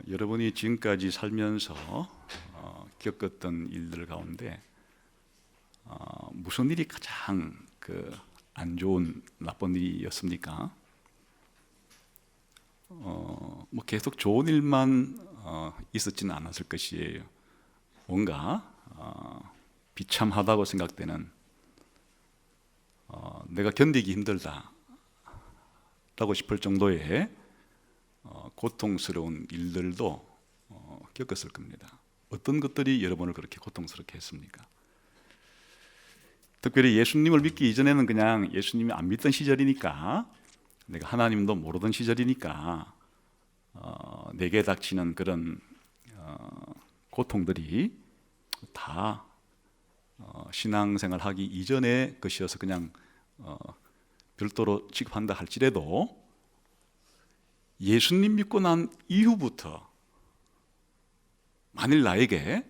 여러분이 지금까지 살면서 겪었던 일들 가운데 무슨 일이 가장 안 좋은 나쁜 일이었습니까? 뭐 계속 좋은 일만 있었지는 않았을 것이에요. 뭔가 비참하다고 생각되는 내가 견디기 힘들다라고 싶을 정도의 고통스러운 일들도 겪었을 겁니다. 어떤 것들이 여러분을 그렇게 고통스럽게 했습니까? 특별히 예수님을 믿기 이전에는 그냥 예수님이 안 믿던 시절이니까, 내가 하나님도 모르던 시절이니까 내게 닥치는 그런 고통들이 다 신앙생활 하기 이전의 것이어서 그냥 별도로 취급한다 할지라도, 예수님 믿고 난 이후부터 만일 나에게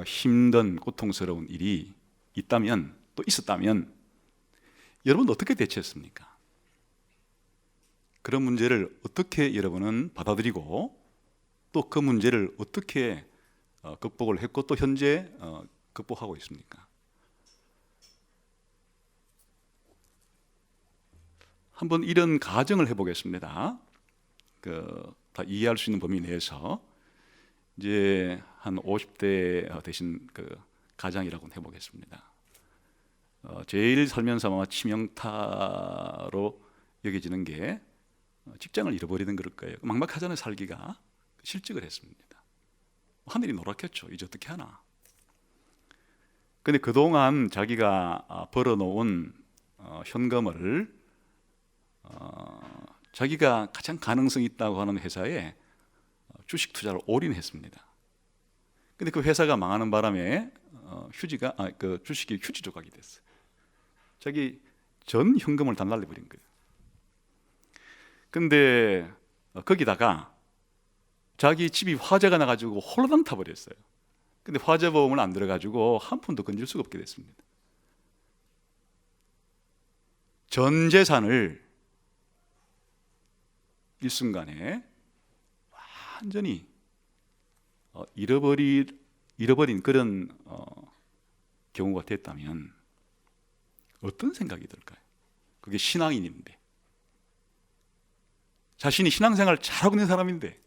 힘든 고통스러운 일이 있다면, 또 있었다면 여러분 어떻게 대처했습니까? 그런 문제를 어떻게 여러분은 받아들이고 또 그 문제를 어떻게 극복을 했고 또 현재 극복하고 있습니까? 한번 이런 가정을 해보겠습니다. 다 이해할 수 있는 범위 내에서 이제 한 50대 되신 가장이라고 해보겠습니다. 제일 살면서 아마 치명타로 여겨지는 게 직장을 잃어버리는 그럴 거예요. 막막하잖아요, 살기가. 실직을 했습니다. 하늘이 노랗겠죠. 이제 어떻게 하나. 근데 그동안 자기가 벌어놓은 현금을 자기가 가장 가능성이 있다고 하는 회사에 주식 투자를 올인했습니다. 근데 그 회사가 망하는 바람에 주식이 휴지 조각이 됐어요. 자기 전 현금을 다 날려버린 거예요. 근데 거기다가 자기 집이 화재가 나가지고 홀랑 타버렸어요. 근데 화재보험을 안 들어가지고 한 푼도 건질 수가 없게 됐습니다. 전 재산을 일순간에 완전히 잃어버린 그런 경우가 됐다면 어떤 생각이 들까요? 그게 신앙인인데, 자신이 신앙생활 잘하고 있는 사람인데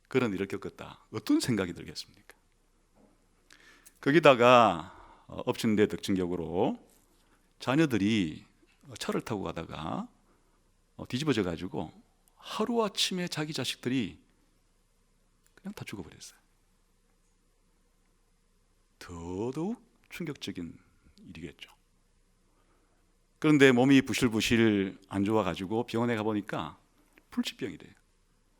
그런 일을 겪었다. 어떤 생각이 들겠습니까? 거기다가 엎친 데 덕친격으로 자녀들이 차를 타고 가다가 뒤집어져 가지고 하루아침에 자기 자식들이 그냥 다 죽어버렸어요. 더더욱 충격적인 일이겠죠. 그런데 몸이 부실부실 안 좋아가지고 병원에 가보니까 불치병이래요.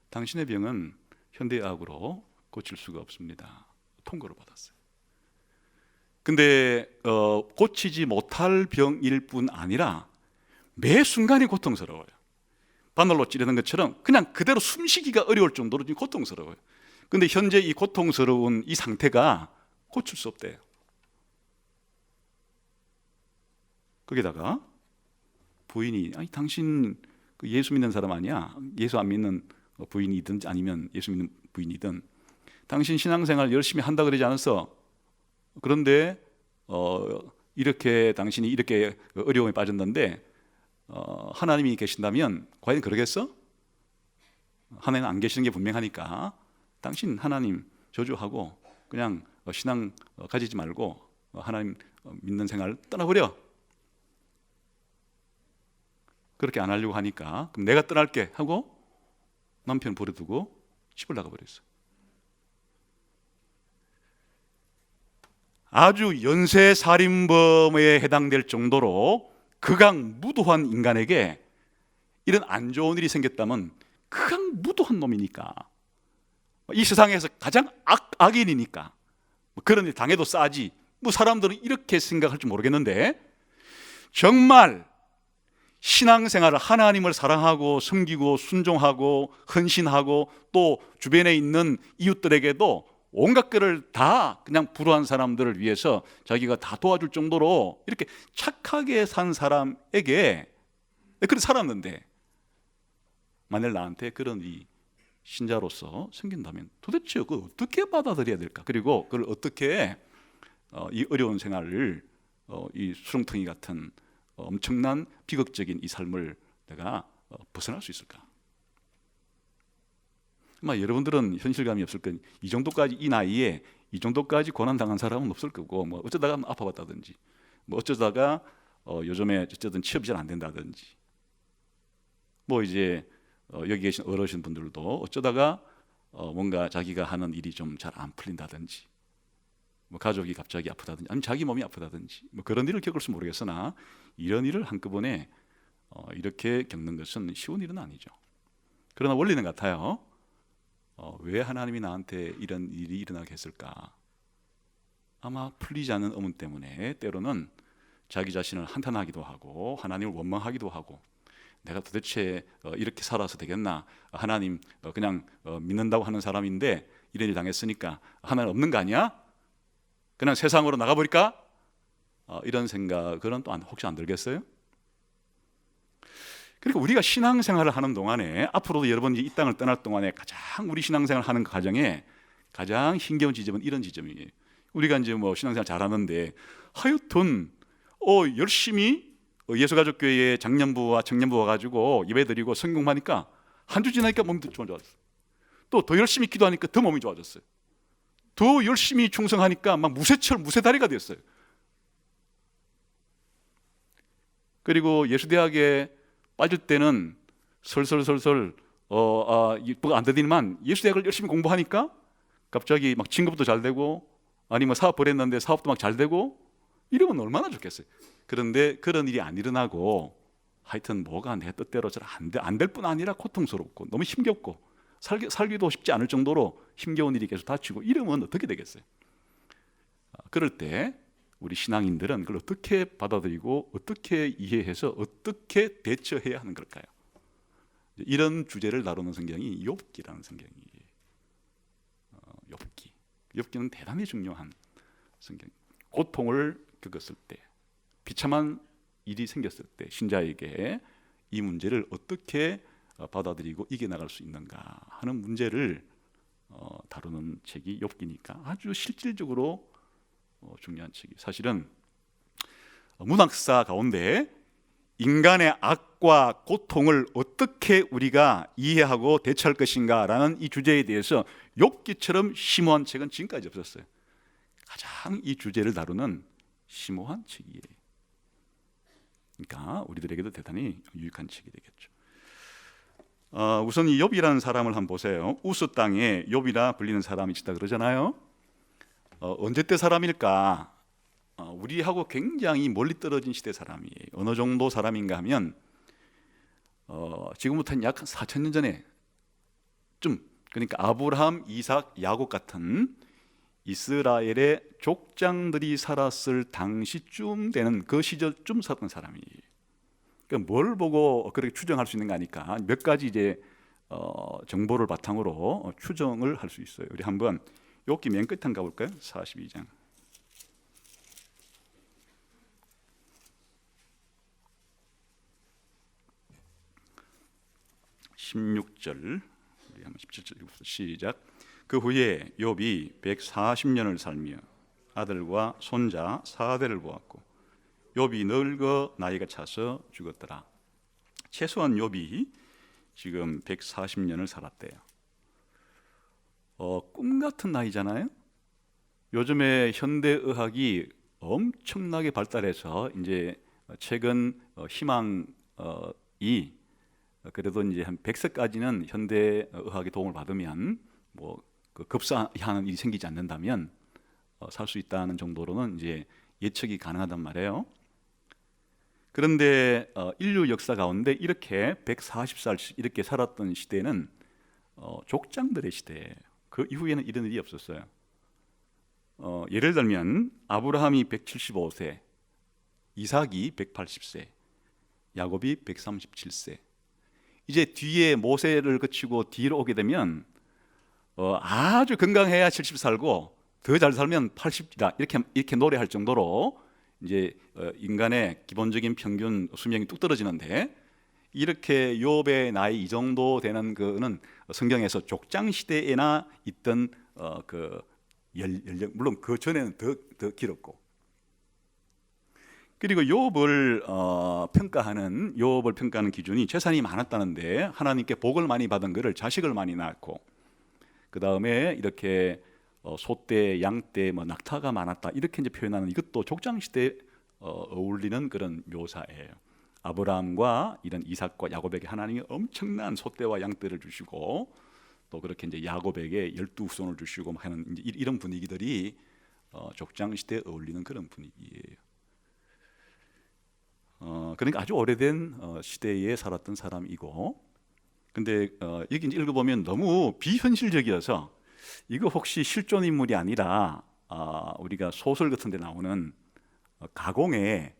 당신의 병은 현대의학으로 고칠 수가 없습니다. 통보를 받았어요. 근데 고치지 못할 병일 뿐 아니라 매 순간이 고통스러워요. 바늘로 찌르는 것처럼 그냥 그대로 숨쉬기가 어려울 정도로 고통스러워요. 근데 현재 이 고통스러운 이 상태가 고칠 수 없대요. 거기다가 부인이, 아니 당신 예수 믿는 사람 아니야? 예수 안 믿는 부인이든 아니면 예수 믿는 부인이든 당신 신앙생활 열심히 한다 그러지 않았어? 그런데 이렇게 당신이 이렇게 어려움에 빠졌는데 하나님이 계신다면 과연 그러겠어? 하나님 안 계시는 게 분명하니까 당신 하나님 저주하고 그냥 신앙 가지지 말고 하나님 믿는 생활 떠나버려. 그렇게 안 하려고 하니까 그럼 내가 떠날게 하고 남편 버려두고 집을 나가버렸어요. 아주 연쇄살인범에 해당될 정도로 극악무도한 인간에게 이런 안 좋은 일이 생겼다면 극악무도한 놈이니까, 이 세상에서 가장 악인이니까 그런 일 당해도 싸지. 사람들은 이렇게 생각할 줄 모르겠는데, 정말 신앙생활을 하나님을 사랑하고 섬기고 순종하고 헌신하고 또 주변에 있는 이웃들에게도 온갖 것을 다 그냥 불우한 사람들을 위해서 자기가 다 도와줄 정도로 이렇게 착하게 산 사람에게, 그렇게 살았는데 만일 나한테 그런 일이 신자로서 생긴다면 도대체 그걸 어떻게 받아들여야 될까? 그리고 그걸 어떻게 이 어려운 생활을 이 수렁텅이 같은 엄청난 비극적인 이 삶을 내가 벗어날 수 있을까? 아마 여러분들은 현실감이 없을 거예요. 이 정도까지 이 나이에 이 정도까지 고난 당한 사람은 없을 거고, 뭐 어쩌다가 아파봤다든지, 뭐 어쩌다가 요즘에 어쨌든 취업이 잘 안 된다든지, 뭐 이제 여기 계신 어르신 분들도 어쩌다가 뭔가 자기가 하는 일이 좀 잘 안 풀린다든지, 뭐 가족이 갑자기 아프다든지, 아니면 자기 몸이 아프다든지, 뭐 그런 일을 겪을지 모르겠으나 이런 일을 한꺼번에 이렇게 겪는 것은 쉬운 일은 아니죠. 그러나 원리는 같아요. 왜 하나님이 나한테 이런 일이 일어나게 했을까? 아마 풀리지 않는 의문 때문에 때로는 자기 자신을 한탄하기도 하고 하나님을 원망하기도 하고, 내가 도대체 이렇게 살아서 되겠나? 하나님 그냥 믿는다고 하는 사람인데 이런 일 당했으니까 하나님 없는 거 아니야? 그냥 세상으로 나가버릴까? 이런 생각은 또 혹시 안 들겠어요? 그러니까 우리가 신앙생활을 하는 동안에, 앞으로도 여러분이 이 땅을 떠날 동안에 가장 우리 신앙생활을 하는 과정에 가장 힘겨운 지점은 이런 지점이에요. 우리가 이제 뭐 신앙생활 잘하는데 하여튼 열심히 예수가족교회 장년부와 청년부 와가지고 예배드리고 성경하니까 한 주 지나니까 몸이 더 좋아졌어요. 또 더 열심히 기도하니까 더 몸이 좋아졌어요. 더 열심히 충성하니까 막 무쇠다리가 됐어요. 그리고 예수대학에 빠질 때는 설설설설 뭐가 안 되더니만 예수대학을 열심히 공부하니까 갑자기 막 진급도 잘 되고, 아니면 사업 벌였는데 사업도 막 잘 되고, 이러면 얼마나 좋겠어요. 그런데 그런 일이 안 일어나고 하여튼 뭐가 내 뜻대로 잘 안 될 뿐 아니라 고통스럽고 너무 힘겹고 살기도 쉽지 않을 정도로 힘겨운 일이 계속 닥치고, 이러면 어떻게 되겠어요? 그럴 때 우리 신앙인들은 그걸 어떻게 받아들이고 어떻게 이해해서 어떻게 대처해야 하는 걸까요? 이런 주제를 다루는 성경이 욥기라는 성경이에요. 욥기는 대단히 중요한 성경. 고통을 겪었을 때, 비참한 일이 생겼을 때 신자에게 이 문제를 어떻게 받아들이고 이겨나갈 수 있는가 하는 문제를 다루는 책이 욥기니까 아주 실질적으로 중요한 책이, 사실은 문학사 가운데 인간의 악과 고통을 어떻게 우리가 이해하고 대처할 것인가라는 이 주제에 대해서 욥기처럼 심오한 책은 지금까지 없었어요. 가장 이 주제를 다루는 심오한 책이에요. 그러니까 우리들에게도 대단히 유익한 책이 되겠죠. 우선 이 욥이라는 사람을 한번 보세요. 우스 땅에 욥이라 불리는 사람이 있다 그러잖아요. 언제 때 사람일까? 우리하고 굉장히 멀리 떨어진 시대 사람이에요. 어느 정도 사람인가 하면 지금부터 약 4,000년 전에 좀, 그러니까 아브라함, 이삭, 야곱 같은 이스라엘의 족장들이 살았을 당시쯤 되는 그 시절쯤 살았던 사람이에요. 그러니까 뭘 보고 그렇게 추정할 수 있는 거 아니까 몇 가지 이제 정보를 바탕으로 추정을 할 수 있어요. 우리 한번 욥기 맨 끝에 한번 가볼까요? 42장 16절, 우리 한번 17절부터 시작. 그 후에 욥이 140년을 살며 아들과 손자 4대를 보았고 욥이 늙어 나이가 차서 죽었더라. 최소한 욥이 지금 140년을 살았대요. 꿈 같은 나이잖아요. 요즘에 현대의학이 엄청나게 발달해서 이제 최근 희망이 그래도 이제 한 100세까지는 현대의학의 도움을 받으면 뭐 그 급사하는 일이 생기지 않는다면 살 수 있다는 정도로는 이제 예측이 가능하단 말이에요. 그런데 인류 역사 가운데 이렇게 140살 이렇게 살았던 시대는 족장들의 시대예요. 그 이후에는 이런 일이 없었어요. 예를 들면 아브라함이 175세, 이삭이 180세, 야곱이 137세. 이제 뒤에 모세를 거치고 뒤로 오게 되면 아주 건강해야 70 살고 더 잘 살면 80이다 이렇게 노래할 정도로 이제 인간의 기본적인 평균 수명이 뚝 떨어지는데, 이렇게 욥의 나이 이 정도 되는 그는 성경에서 족장 시대에나 있던 그 연령, 물론 그 전에는 더 길었고, 그리고 욥을 평가하는 기준이 재산이 많았다는데 하나님께 복을 많이 받은 그를 자식을 많이 낳고, 그 다음에 이렇게 소떼, 양떼, 낙타가 많았다 이렇게 이제 표현하는, 이것도 족장 시대에 어울리는 그런 묘사예요. 아브라함과 이런 이삭과 야곱에게 하나님이 엄청난 소떼와 양떼를 주시고, 또 그렇게 이제 야곱에게 12후손을 주시고 하는 이제 이런 분위기들이 족장 시대에 어울리는 그런 분위기예요. 그러니까 아주 오래된 시대에 살았던 사람이고, 근데 여기 이제 읽어보면 너무 비현실적이어서 이거 혹시 실존 인물이 아니라 우리가 소설 같은 데 나오는 가공에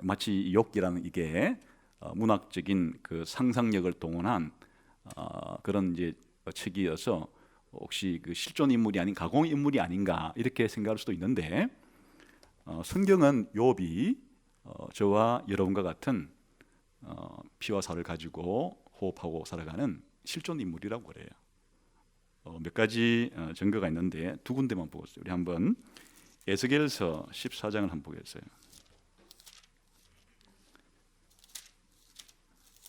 마치 욥기라는 이게 문학적인 그 상상력을 동원한 그런 이제 책이어서 혹시 그 실존 인물이 아닌 가공 인물이 아닌가 이렇게 생각할 수도 있는데, 성경은 욥이 저와 여러분과 같은 피와 살을 가지고 호흡하고 살아가는 실존 인물이라고 그래요. 몇 가지 증거가 있는데 두 군데만 보겠습니다. 우리 한번 에스겔서 14장을 한번 보겠어요.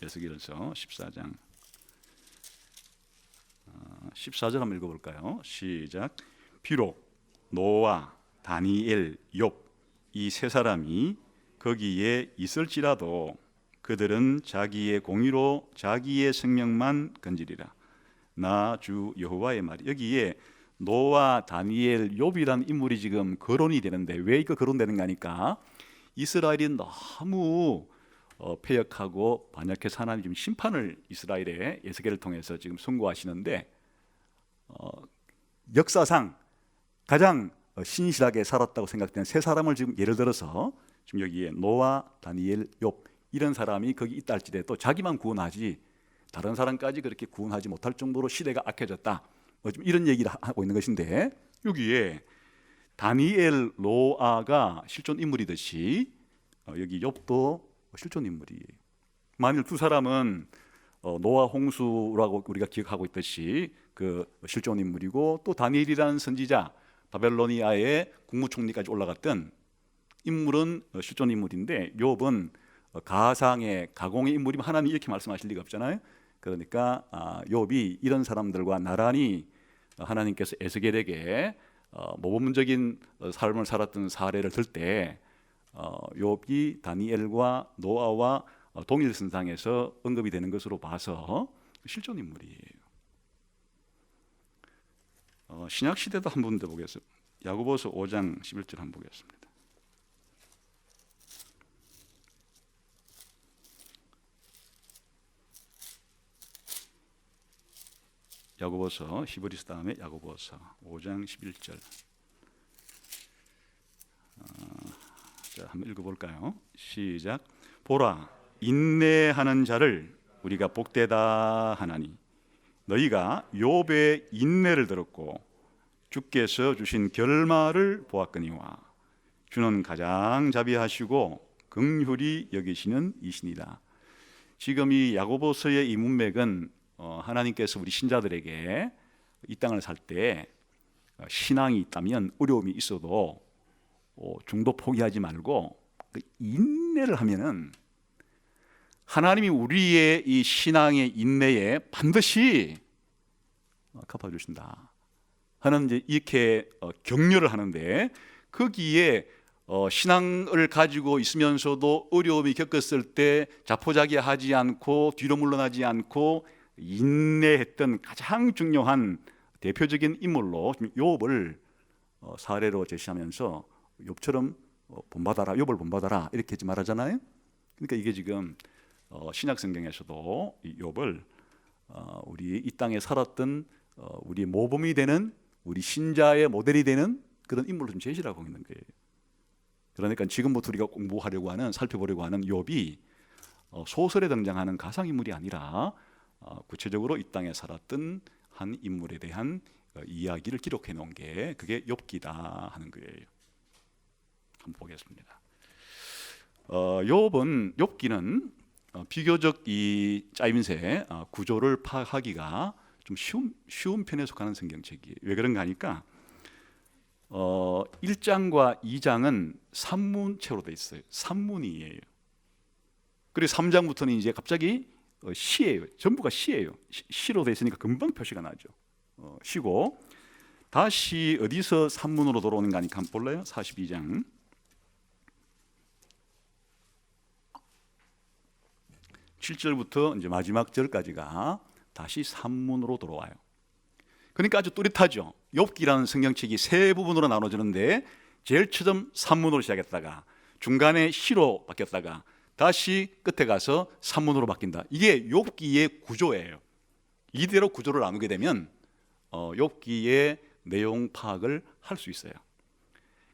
에스겔서 14장 14절 한번 읽어볼까요? 시작. 비록 노아, 다니엘, 욥 이 세 사람이 거기에 있을지라도 그들은 자기의 공의로 자기의 생명만 건지리라. 나 주 여호와의 말이. 여기에 노아, 다니엘, 욥이라는 인물이 지금 거론이 되는데 왜 이거 거론되는가 하니까 이스라엘이 너무 패역하고 반역해서 하나님 지금 심판을 이스라엘의 에스겔을 통해서 지금 선고하시는데, 역사상 가장 신실하게 살았다고 생각되는 세 사람을 지금 예를 들어서 지금 여기에 노아, 다니엘, 욥 이런 사람이 거기 있다 할지라도 자기만 구원하지 다른 사람까지 그렇게 구원하지 못할 정도로 시대가 악해졌다, 좀 이런 얘기를 하고 있는 것인데, 여기에 다니엘, 노아가 실존 인물이듯이 여기 욥도 실존 인물이에요. 만일 두 사람은 노아 홍수라고 우리가 기억하고 있듯이 그 실존 인물이고, 또 다니엘이라는 선지자 바벨로니아의 국무총리까지 올라갔던 인물은 실존 인물인데, 욥은 가상의 가공의 인물이면 하나님이 이렇게 말씀하실 리가 없잖아요. 그러니까 욥이 이런 사람들과 나란히 하나님께서 에스겔에게 모범적인 삶을 살았던 사례를 들 때 욥이 다니엘과 노아와 동일선상에서 언급이 되는 것으로 봐서 실존 인물이에요. 신약 시대도 한 번 더 보겠습니다. 야고보서 5장 11절 한번 보겠습니다. 야고보서, 히브리서 다음에 야고보서 5장 11절. 자, 한번 읽어볼까요? 시작. 보라, 인내하는 자를 우리가 복되다 하나니 너희가 욥의 인내를 들었고 주께서 주신 결말을 보았거니와 주는 가장 자비하시고 긍휼히 여기시는 이시니라. 지금 이 야고보서의 이 문맥은 하나님께서 우리 신자들에게 이 땅을 살 때 신앙이 있다면 어려움이 있어도 중도 포기하지 말고 그 인내를 하면은 하나님이 우리의 이 신앙의 인내에 반드시 갚아주신다 하는 이제 이렇게 격려를 하는데, 거기에 신앙을 가지고 있으면서도 어려움이 겪었을 때 자포자기하지 않고 뒤로 물러나지 않고 인내했던 가장 중요한 대표적인 인물로 욥을 사례로 제시하면서 욥처럼 본받아라, 욥을 본받아라 이렇게 말하잖아요. 그러니까 이게 지금 신약 성경에서도 이 욥을 우리 이 땅에 살았던 우리 모범이 되는 우리 신자의 모델이 되는 그런 인물로 좀 제시를 하고 있는 거예요. 그러니까 지금부터 우리가 공부하려고 하는, 살펴보려고 하는 욥이 소설에 등장하는 가상 인물이 아니라 구체적으로 이 땅에 살았던 한 인물에 대한 이야기를 기록해 놓은 게 그게 욥기다 하는 거예요. 한번 보겠습니다. 욥기는 비교적 이 짜임새 구조를 파악하기가 좀 쉬운 편에 속하는 성경책이에요. 왜 그런가 하니까 1장과 2장은 산문체로 돼 있어요. 산문이에요. 그리고 3장부터는 이제 갑자기 시예요. 전부가 시예요. 시로 돼 있으니까 금방 표시가 나죠. 시고 다시 어디서 산문으로 돌아오는가 하니까 한번 볼래요? 42장 7절부터 이제 마지막 절까지가 다시 산문으로 돌아와요. 그러니까 아주 또렷하죠. 욥기라는 성경책이 세 부분으로 나눠지는데 제일 처음 산문으로 시작했다가 중간에 시로 바뀌었다가 다시 끝에 가서 산문으로 바뀐다. 이게 욥기의 구조예요. 이대로 구조를 나누게 되면 욥기의 내용 파악을 할 수 있어요.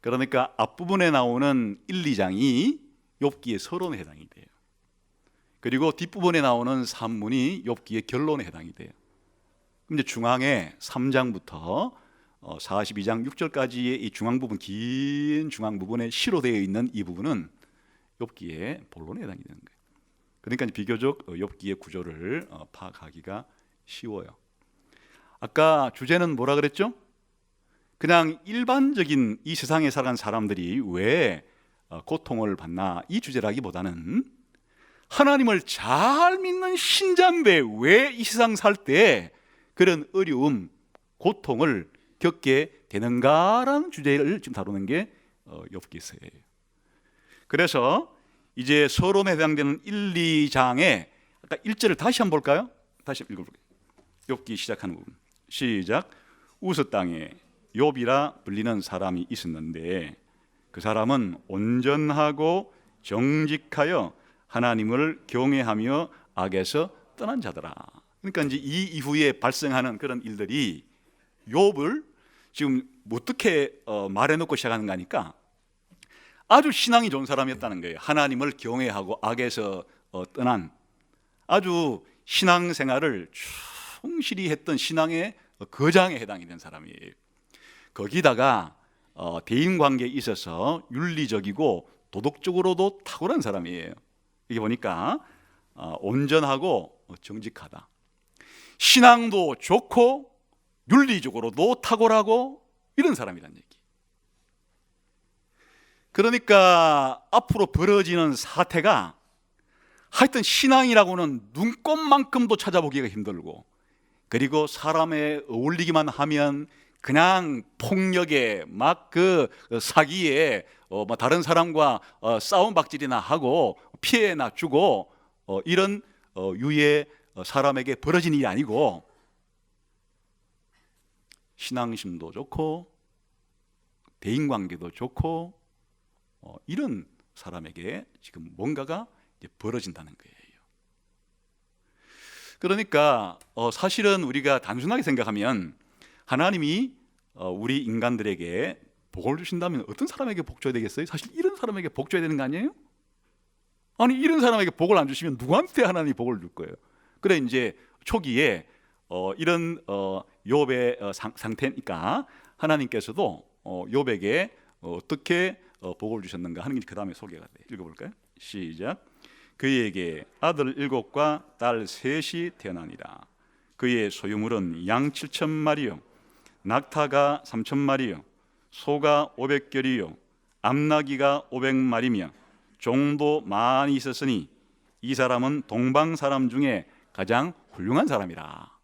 그러니까 앞부분에 나오는 1, 2장이 욥기의 서론에 해당이 돼요. 그리고 뒷부분에 나오는 산문이 욥기의 결론에 해당이 돼요. 이제 중앙에 3장부터 42장 6절까지의 이 중앙 부분, 긴 중앙 부분에 시로 되어 있는 이 부분은 욥기의 본론에 해당이 되는 거예요. 그러니까 비교적 욥기의 구조를 파악하기가 쉬워요. 아까 주제는 뭐라 그랬죠? 그냥 일반적인 이 세상에 살아가는 사람들이 왜 고통을 받나 이 주제라기보다는 하나님을 잘 믿는 신자인데 왜 이 세상 살 때 그런 어려움, 고통을 겪게 되는가라는 주제를 지금 다루는 게 욥기서예요. 그래서 이제 서론에 해당되는 1, 2장의 아까 1절을 다시 한번 볼까요? 다시 읽어볼게요. 욥기 시작하는 부분. 시작. 우스 땅에 욥이라 불리는 사람이 있었는데 그 사람은 온전하고 정직하여 하나님을 경외하며 악에서 떠난 자더라. 그러니까 이제 이 이후에 발생하는 그런 일들이 욥을 지금 어떻게 말해놓고 시작하는 거니까 아주 신앙이 좋은 사람이었다는 거예요. 하나님을 경외하고 악에서 떠난 아주 신앙생활을 충실히 했던 신앙의 거장에 해당이 된 사람이에요. 거기다가 대인관계에 있어서 윤리적이고 도덕적으로도 탁월한 사람이에요. 이게 보니까 온전하고 정직하다. 신앙도 좋고 윤리적으로도 탁월하고 이런 사람이란 얘기. 그러니까 앞으로 벌어지는 사태가 하여튼 신앙이라고는 눈꼽만큼도 찾아보기가 힘들고 그리고 사람에 어울리기만 하면 그냥 폭력에 막 그 사기에 다른 사람과 싸움박질이나 하고 피해나 주고 이런 유의 사람에게 벌어진 일이 아니고 신앙심도 좋고 대인관계도 좋고 이런 사람에게 지금 뭔가가 이제 벌어진다는 거예요. 그러니까 사실은 우리가 단순하게 생각하면 하나님이 우리 인간들에게 복을 주신다면 어떤 사람에게 복 줘야 되겠어요? 사실 이런 사람에게 복 줘야 되는 거 아니에요? 아니 이런 사람에게 복을 안 주시면 누구한테 하나님이 복을 줄 거예요? 그래 이제 초기에 이런 욥의 상태니까 하나님께서도 욥에게 어떻게 복을 주셨는가 하는 게 그 다음에 소개가 돼요. 읽어볼까요? 시작. 그에게 아들 7과 딸 3이 태어나니라. 그의 소유물은 양 7,000마리요 낙타가 3,000마리요 소가 500결이요 암나귀가 500마리며 종도 많이 있었으니 이 사람은 동방 사람 중에 가장 훌륭한 사람이라.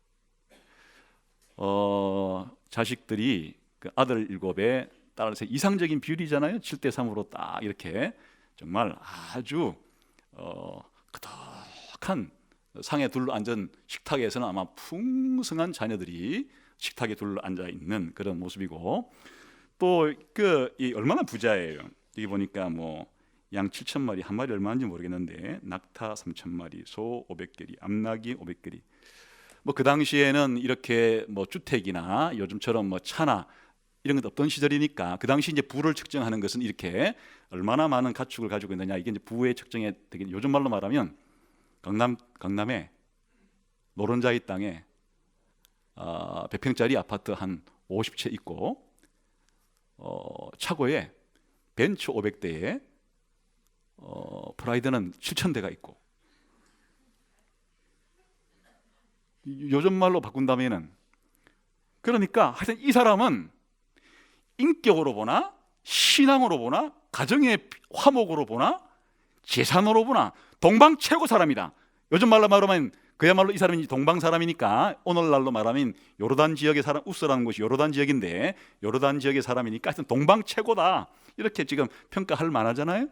자식들이 그 아들 7에 딸 3 이상적인 비율이잖아요. 7대3으로 딱 이렇게 정말 아주 그덕한 상에 둘러앉은 식탁에서는 아마 풍성한 자녀들이 식탁에 둘러앉아 있는 그런 모습이고 또 얼마나 부자예요. 여기 보니까 뭐 양 7,000마리 한 마리 얼마인지 모르겠는데 낙타 3,000마리, 소 500개리, 암나귀 500개리. 뭐 그 당시에는 이렇게 뭐 주택이나 요즘처럼 뭐 차나 이런 것 없던 시절이니까 그 당시 이제 부를 측정하는 것은 이렇게 얼마나 많은 가축을 가지고 있느냐 이게 이제 부의 측정에 되게 요즘 말로 말하면 강남에 노른자이 땅에 100평짜리 아파트 한 50채 있고 차고에 벤츠 500대에 프라이드는 7,000대가 있고 요즘 말로 바꾼다면은, 그러니까 하여튼 이 사람은 인격으로 보나 신앙으로 보나 가정의 화목으로 보나 재산으로 보나 동방 최고 사람이다. 요즘 말로 말하면 그야말로 이 사람이 동방 사람이니까, 오늘날로 말하면 요르단 지역의 사람, 우스라는 곳이 요르단 지역인데 요르단 지역의 사람이니까 하여튼 동방 최고다, 이렇게 지금 평가할 만하잖아요.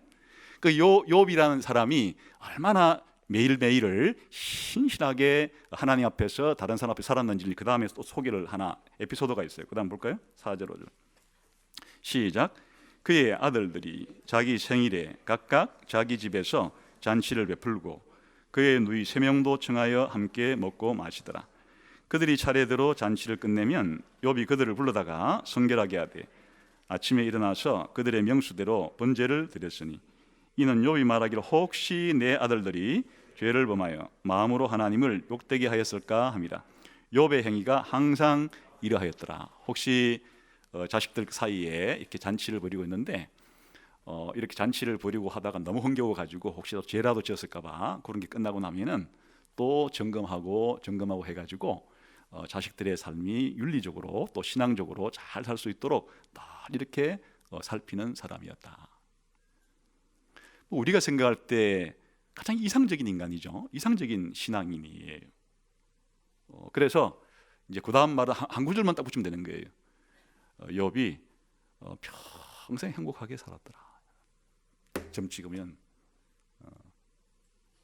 그 욥이라는 사람이 얼마나 매일매일을 신실하게 하나님 앞에서 다른 사람 앞에 살았는지 그 다음에 또 소개를 하나 에피소드가 있어요. 그 다음 볼까요? 4절 5절 시작. 그의 아들들이 자기 생일에 각각 자기 집에서 잔치를 베풀고 그의 누이 3명도 청하여 함께 먹고 마시더라. 그들이 차례대로 잔치를 끝내면 욥이 그들을 불러다가 성결하게 하되 아침에 일어나서 그들의 명수대로 번제를 드렸으니 이는 욥이 말하기를 혹시 내 아들들이 죄를 범하여 마음으로 하나님을 욕되게 하였을까 함이라. 욥의 행위가 항상 이러하였더라. 혹시 자식들 사이에 이렇게 잔치를 벌이고 있는데 이렇게 잔치를 벌이고 하다가 너무 흥겨워 가지고 혹시라도 죄라도 지었을까 봐 그런 게 끝나고 나면은 또 점검하고 해가지고 자식들의 삶이 윤리적으로 또 신앙적으로 잘 살 수 있도록 늘 이렇게 살피는 사람이었다. 우리가 생각할 때 가장 이상적인 인간이죠. 이상적인 신앙인이에요. 그래서 이제 그 다음 말은 한 구절만 딱 붙이면 되는 거예요. 욥이 평생 행복하게 살았더라. 점 찍으면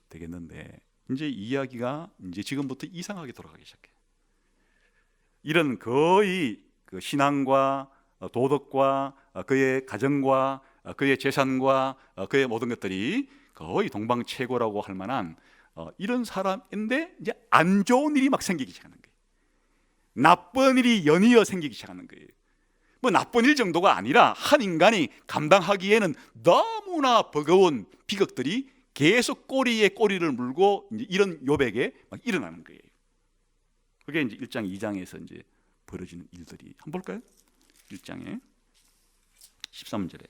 되겠는데 이제 이야기가 이제 지금부터 이상하게 돌아가기 시작해. 이런 거의 그 신앙과 도덕과 그의 가정과 그의 재산과 그의 모든 것들이 거의 동방 최고라고 할 만한 이런 사람인데 이제 안 좋은 일이 막 생기기 시작하는 거예요. 나쁜 일이 연이어 생기기 시작하는 거예요. 뭐 나쁜 일 정도가 아니라 한 인간이 감당하기에는 너무나 버거운 비극들이 계속 꼬리에 꼬리를 물고 이제 이런 욥에게 막 일어나는 거예요. 그게 이제 1장 2장에서 이제 벌어지는 일들이 한번 볼까요? 1장에 13절에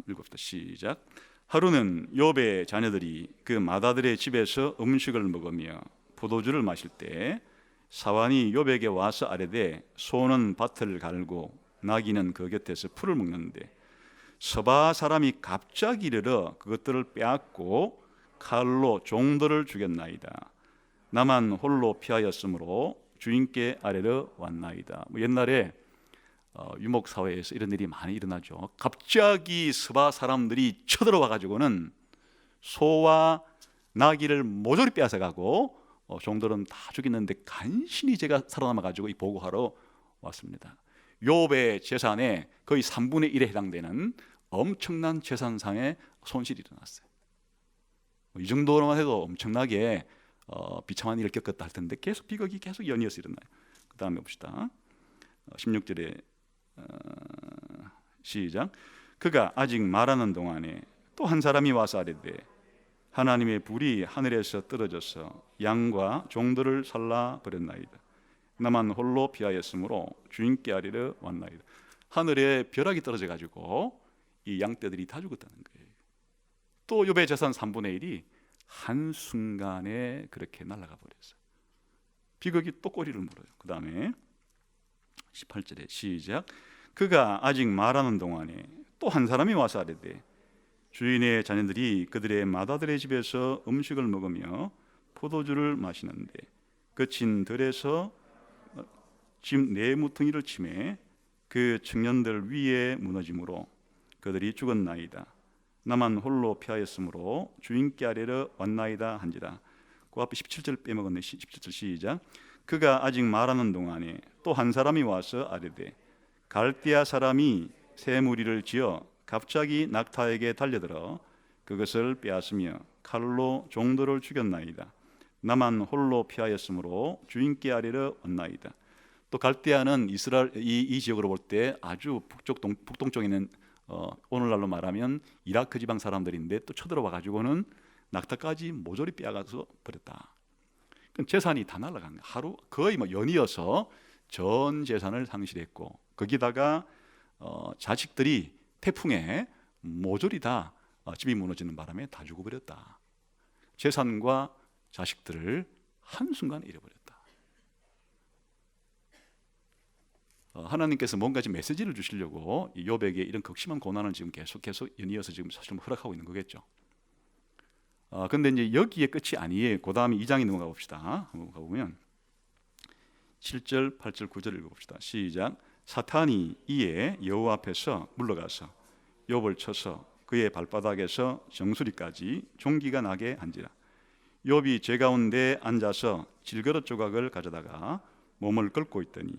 읽읍시다. 시작. 하루는 욥의 자녀들이 그 맏아들의 집에서 음식을 먹으며 포도주를 마실 때 사환이 욥에게 와서 아뢰되 소는 밭을 갈고 나귀는 그 곁에서 풀을 먹는데 서바 사람이 갑자기 이르러 그것들을 빼앗고 칼로 종들을 죽였나이다. 나만 홀로 피하였으므로 주인께 아뢰러 왔나이다. 옛날에 유목 사회에서 이런 일이 많이 일어나죠. 갑자기 서바 사람들이 쳐들어와 가지고는 소와 나귀를 모조리 빼앗아 가고 종들은 다 죽였는데 간신히 제가 살아남아 가지고 이 보고하러 왔습니다. 욥의 재산의 거의 3분의 1에 해당되는 엄청난 재산상의 손실이 일어났어요. 이 정도로만 해도 엄청나게 비참한 일을 겪었다 할 텐데 계속 비극이 계속 연이어서 일어나요. 그 다음에 봅시다. 16절에 시작. 그가 아직 말하는 동안에 또 한 사람이 와서 아뢰되 하나님의 불이 하늘에서 떨어져서 양과 종들을 살라 버렸나이다. 나만 홀로 피하였으므로 주인께 아뢰러 왔나이다. 하늘에 벼락이 떨어져 가지고 이 양떼들이 다 죽었다는 거예요. 또 욥의 재산 3분의 1이 한순간에 그렇게 날아가 버렸어요. 비극이 또 꼬리를 물어요. 그 다음에 18절에 시작. 그가 아직 말하는 동안에 또 한 사람이 와서 아뢰되 주인의 자녀들이 그들의 맏아들의 집에서 음식을 먹으며 포도주를 마시는데 그 진들에서 집 네 무퉁이를 치매 그 청년들 위에 무너짐으로 그들이 죽었나이다. 나만 홀로 피하였으므로 주인께 아뢰러 왔나이다 한지라. 그 앞에 17절 빼먹었네. 17절 시작. 그가 아직 말하는 동안에 또 한 사람이 와서 아뢰되 갈대아 사람이 새 무리를 지어 갑자기 낙타에게 달려들어 그것을 빼앗으며 칼로 종들을 죽였나이다. 나만 홀로 피하였으므로 주인께 아뢰러 왔나이다. 또 갈대아는 이스라엘 이 지역으로 볼 때 아주 북동쪽에 있는 오늘날로 말하면 이라크 지방 사람들인데 또 쳐들어와 가지고는 낙타까지 모조리 빼앗아서 버렸다. 재산이 다 날아간 거야. 하루 거의 뭐 연이어서 전 재산을 상실했고 거기다가 자식들이 태풍에 모조리 다 집이 무너지는 바람에 다 죽어버렸다. 재산과 자식들을 한순간에 잃어버렸다. 하나님께서 뭔가 지금 메시지를 주시려고 욥에게 이런 극심한 고난을 지금 계속해서 연이어서 지금 사실 허락하고 있는 거겠죠. 근데 이제 여기에 끝이 아니에요. 그 다음에 2장에 넘어가 봅시다. 한번 가보면 7절, 8절, 9절 읽어봅시다. 시작. 사탄이 이에 여호와 앞에서 물러가서 욥을 쳐서 그의 발바닥에서 정수리까지 종기가 나게 한지라. 욥이 제 가운데 앉아서 질그릇 조각을 가져다가 몸을 긁고 있더니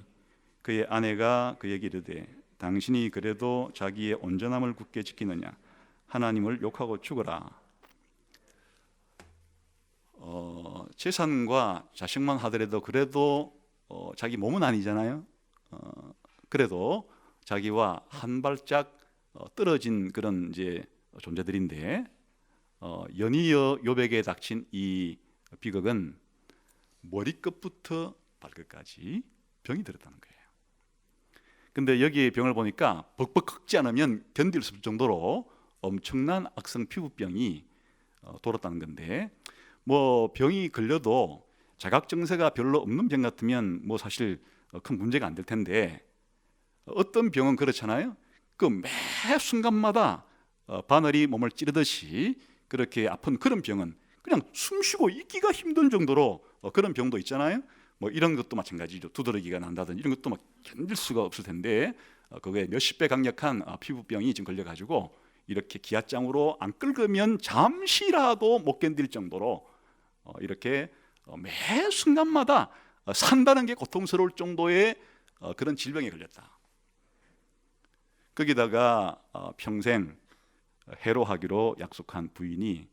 그의 아내가 그에게 이르되 당신이 그래도 자기의 온전함을 굳게 지키느냐 하나님을 욕하고 죽어라. 재산과 자식만 하더라도 그래도 자기 몸은 아니잖아요. 그래도 자기와 한 발짝 떨어진 그런 이제 존재들인데 연이어 욥에게 닥친 이 비극은 머리끝부터 발끝까지 병이 들었다는 거예요. 근데 여기 병을 보니까 벅벅 긁지 않으면 견딜 수 없을 정도로 엄청난 악성 피부병이 돌았다는 건데, 뭐 병이 걸려도 자각 증세가 별로 없는 병 같으면 뭐 사실 큰 문제가 안 될 텐데, 어떤 병은 그렇잖아요. 그 매 순간마다 바늘이 몸을 찌르듯이 그렇게 아픈 그런 병은 그냥 숨쉬고 있기가 힘든 정도로 그런 병도 있잖아요. 뭐 이런 것도 마찬가지죠. 두드러기가 난다든지 이런 것도 막 견딜 수가 없을 텐데, 그게 몇십 배 강력한 피부병이 지금 걸려가지고 이렇게 기아장으로 안 긁으면 잠시라도 못 견딜 정도로 이렇게 매 순간마다 산다는 게 고통스러울 정도의 그런 질병에 걸렸다. 거기다가 평생 해로하기로 약속한 부인이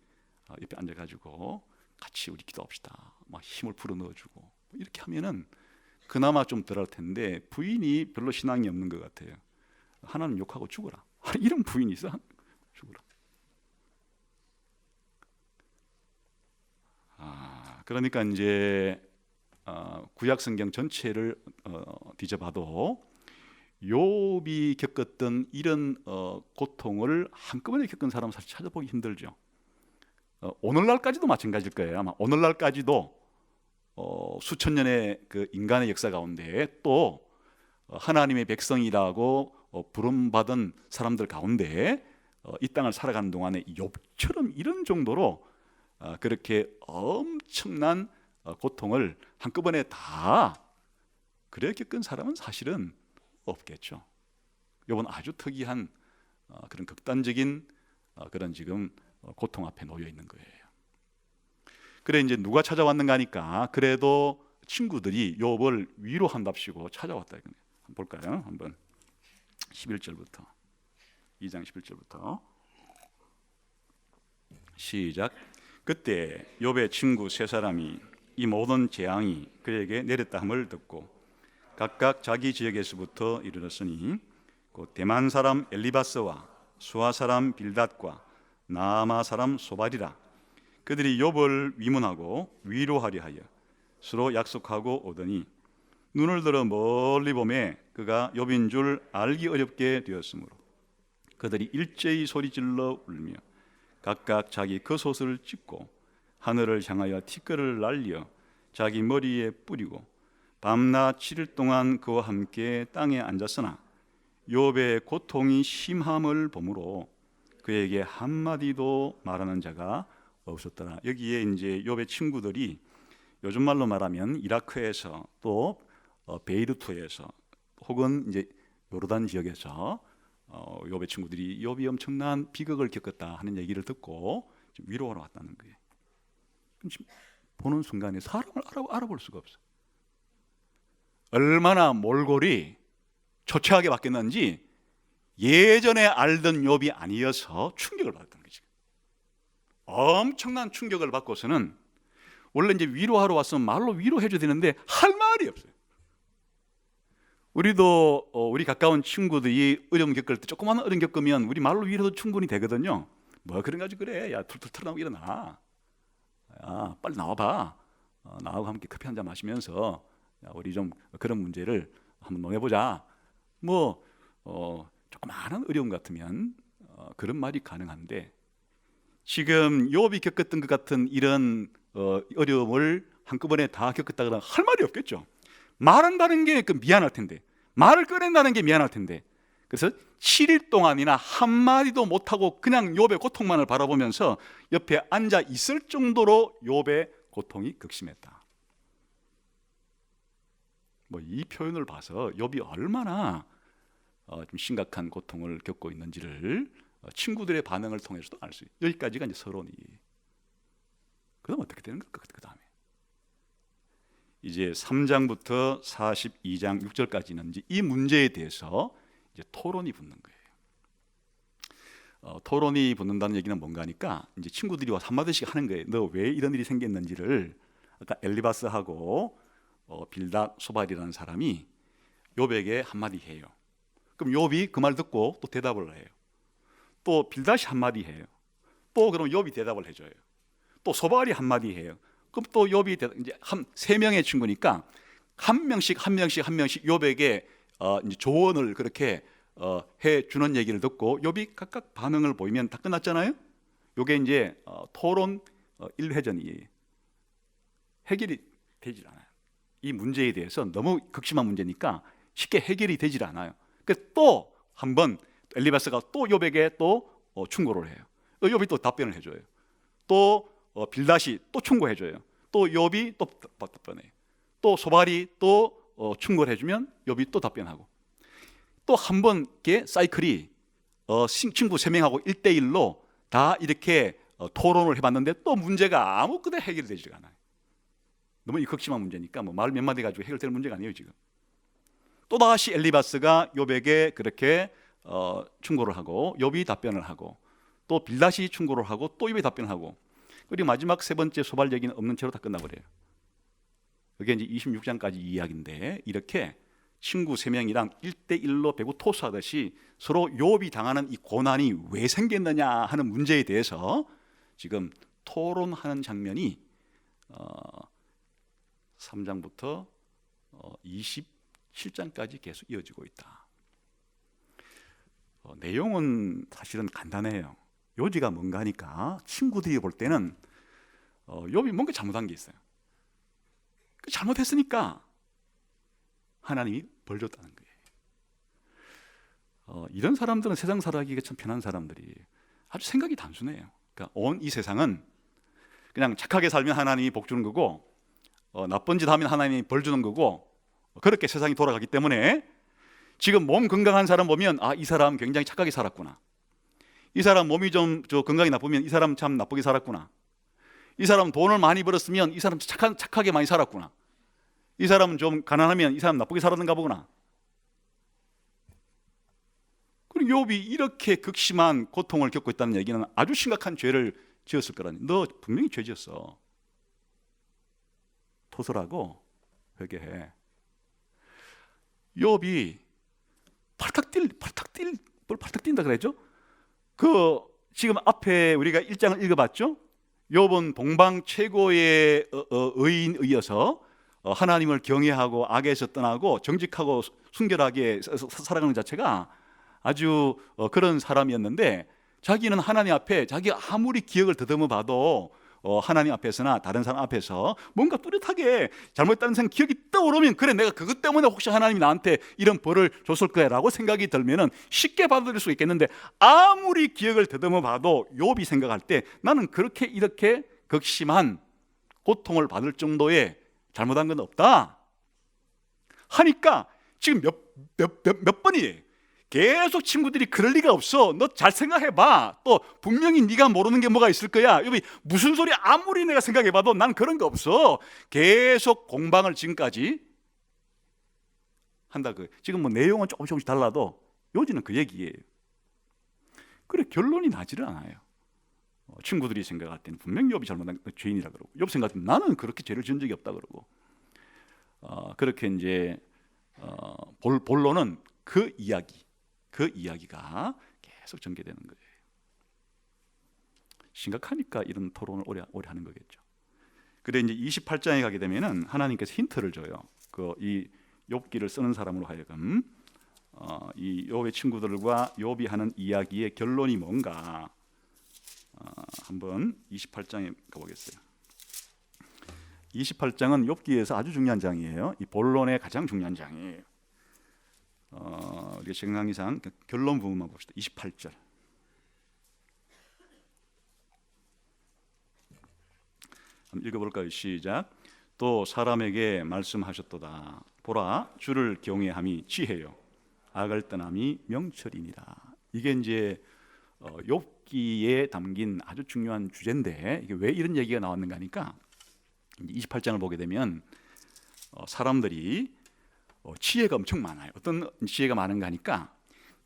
옆에 앉아가지고 같이 우리 기도합시다, 막 힘을 불어 넣어주고 이렇게 하면은 그나마 좀 덜할 텐데, 부인이 별로 신앙이 없는 것 같아요. 하나님 욕하고 죽어라. 이런 부인이 있어? 죽어라. 그러니까 이제 구약 성경 전체를 뒤져봐도 욥이 겪었던 이런 고통을 한꺼번에 겪은 사람은 사실 찾아보기 힘들죠. 오늘날까지도 마찬가지일 거예요. 아마 오늘날까지도 수천 년의 그 인간의 역사 가운데 또 하나님의 백성이라고 부름받은 사람들 가운데 이 땅을 살아가는 동안에 욥처럼 이런 정도로 그렇게 엄청난 고통을 한꺼번에 다 그래 겪은 사람은 사실은 없겠죠. 욥은 아주 특이한 그런 극단적인 그런 지금 고통 앞에 놓여 있는 거예요. 그래 이제 누가 찾아왔는가 하니까 그래도 친구들이 욥을 위로한답시고 찾아왔다. 한번 볼까요? 한번 11절부터 2장 11절부터 시작. 그때 욥의 친구 세 사람이 이 모든 재앙이 그에게 내렸다 함을 듣고 각각 자기 지역에서부터 이르렀으니 곧 대만 사람 엘리바스와 수아 사람 빌닷과 나아마 사람 소발이라. 그들이 욥을 위문하고 위로하려 하여 서로 약속하고 오더니 눈을 들어 멀리 보매 그가 욥인 줄 알기 어렵게 되었으므로 그들이 일제히 소리질러 울며 각각 자기 겉옷을 찢고 하늘을 향하여 티끌을 날려 자기 머리에 뿌리고 밤낮 7일 동안 그와 함께 땅에 앉았으나 욥의 고통이 심함을 보므로 그에게 한마디도 말하는 자가 없었더라. 여기에 이제 욥의 친구들이 요즘 말로 말하면 이라크에서 또 베이루트에서 혹은 이제 요르단 지역에서 욥의 친구들이 욥이 엄청난 비극을 겪었다 하는 얘기를 듣고 위로하러 왔다는 거예요. 지금 보는 순간에 사람을 알아볼 수가 없어. 얼마나 몰골이 초췌하게 바뀌었는지 예전에 알던 욥이 아니어서 충격을 받았던 거지. 엄청난 충격을 받고서는 원래 이제 위로하러 왔으면 말로 위로해줘야 되는데 할 말이 없어요. 우리도 우리 가까운 친구들이 어려움 겪을 때 조그만 어려움 겪으면 우리 말로 위로도 충분히 되거든요. 뭐 그런 가지고 그래, 야 툴툴 털어나오고 일어나, 야 빨리 나와봐, 나하고 함께 커피 한잔 마시면서 야, 우리 좀 그런 문제를 한번 논해보자. 뭐 조그마한 어려움 같으면 그런 말이 가능한데, 지금 욥이 겪었던 것 같은 이런 어려움을 한꺼번에 다 겪었다 그러면 할 말이 없겠죠. 말한다는 게 미안할 텐데, 말을 꺼낸다는 게 미안할 텐데. 그래서 7일 동안이나 한마디도 못하고 그냥 욥의 고통만을 바라보면서 옆에 앉아 있을 정도로 욥의 고통이 극심했다. 이 표현을 봐서 욥이 얼마나 좀 심각한 고통을 겪고 있는지를 친구들의 반응을 통해서도 알 수 있어요. 여기까지가 이제 서론이. 그다음 어떻게 되는 걸까? 그 다음에 이제 3장부터 42장 6절까지는 이제 이 문제에 대해서 이제 토론이 붙는 거예요. 토론이 붙는다는 얘기는 뭔가 하니까 이제 친구들이 와서 한마디씩 하는 거예요. 너 왜 이런 일이 생겼는지를. 아까 엘리바스하고 빌닷 소발이라는 사람이 욥에게 한마디 해요. 그럼 욥이 그 말 듣고 또 대답을 해요. 또 빌닷이 한마디 해요. 또 그럼 욥이 대답을 해줘요. 또 소발이 한마디 해요. 그럼 또 욥이 이제 세 명의 친구니까 한 명씩 욥에게 이제 조언을 그렇게 해 주는 얘기를 듣고 욥이 각각 반응을 보이면 다 끝났잖아요. 이게 이제 토론 1회전이에요. 해결이 되질 않아요. 이 문제에 대해서 너무 극심한 문제니까 쉽게 해결이 되질 않아요. 그래서 또 한 번 엘리바스가 또 욥에게 또 충고를 해요. 욥이 또 답변을 해줘요. 또 빌닷이 또 충고해줘요. 또 욥이 또 답변해요. 또 소발이 또 충고를 해주면 욥이 또 답변하고. 또 한 번 이렇게 사이클이 친구 3명하고 1대1로 다 이렇게 토론을 해봤는데 또 문제가 아무것도 해결되지 않아요. 너무 이 극심한 문제니까 말 몇 마디 가지고 해결될 문제가 아니에요 지금. 또 다시 엘리바스가 욥에게 그렇게 충고를 하고 욥이 답변을 하고 또 빌닷이 충고를 하고 또 욥이 답변을 하고 그리고 마지막 세 번째 소발 얘기는 없는 채로 다 끝나버려요. 그게 이제 26장까지 이야기인데 이렇게 친구 3명이랑 1대1로 배구 토스하듯이 서로 욥이 당하는 이 고난이 왜 생겼느냐 하는 문제에 대해서 지금 토론하는 장면이 3장부터 27장까지 계속 이어지고 있다. 내용은 사실은 간단해요. 요지가 뭔가 하니까 친구들이 볼 때는 욥이 뭔가 잘못한 게 있어요. 잘못했으니까 하나님이 벌 줬다는 거예요. 이런 사람들은 세상 살아가기가 참 편한 사람들이 아주 생각이 단순해요. 그러니까 온 이 세상은 그냥 착하게 살면 하나님이 복 주는 거고 나쁜 짓 하면 하나님이 벌 주는 거고 그렇게 세상이 돌아가기 때문에 지금 몸 건강한 사람 보면 이 사람 굉장히 착하게 살았구나. 이 사람 몸이 좀 건강이 나쁘면 이 사람 참 나쁘게 살았구나. 이 사람 돈을 많이 벌었으면 이 사람 착하게 많이 살았구나. 이 사람은 좀 가난하면 이 사람 나쁘게 살았는가 보구나. 그리고 욥이 이렇게 극심한 고통을 겪고 있다는 얘기는 아주 심각한 죄를 지었을 거라니. 너 분명히 죄 지었어. 토설하고 회개해. 욥이 팔탁 뛴다 그랬죠? 지금 앞에 우리가 1장을 읽어봤죠? 욥은 동방 최고의 의인이어서 하나님을 경외하고 악에서 떠나고 정직하고 순결하게 살아가는 자체가 아주 그런 사람이었는데 자기는 하나님 앞에 자기가 아무리 기억을 더듬어 봐도 하나님 앞에서나 다른 사람 앞에서 뭔가 뚜렷하게 잘못했다는 기억이 떠오르면 그래 내가 그것 때문에 혹시 하나님이 나한테 이런 벌을 줬을 거야 라고 생각이 들면은 쉽게 받아들일 수 있겠는데 아무리 기억을 더듬어 봐도 욥이 생각할 때 나는 그렇게 이렇게 극심한 고통을 받을 정도의 잘못한 건 없다 하니까 지금 몇 번이에요. 계속 친구들이 그럴 리가 없어. 너 잘 생각해봐. 또 분명히 네가 모르는 게 뭐가 있을 거야. 여기 무슨 소리 아무리 내가 생각해봐도 난 그런 거 없어. 계속 공방을 지금까지 한다. 지금 내용은 조금씩 달라도 요지는 그 얘기예요. 그래 결론이 나지를 않아요. 친구들이 생각할 때는 분명히 욥이 잘못한 죄인이라 그러고 욥 생각할 때는 나는 그렇게 죄를 지은 적이 없다 그러고 그렇게 이제 본론은 그 이야기가 계속 전개되는 거예요. 심각하니까 이런 토론을 오래 하는 거겠죠. 그런데 이제 28장에 가게 되면은 하나님께서 힌트를 줘요. 이 욥기를 쓰는 사람으로 하여금 이 욥의 친구들과 욥이 하는 이야기의 결론이 뭔가 한번 28장에 가보겠어요. 28장은 욥기에서 아주 중요한 장이에요. 이 본론의 가장 중요한 장이에요. 우리가 정강이상 결론 부분만 봅시다. 28절. 한번 읽어볼까요? 시작. 또 사람에게 말씀하셨도다. 보라, 주를 경외함이 지혜요, 악을 떠남이 명철이니라. 이게 이제 욥기에 담긴 아주 중요한 주제인데, 이게 왜 이런 얘기가 나왔는가 하니까 28장을 보게 되면 사람들이 지혜가 엄청 많아요. 어떤 지혜가 많은가 하니까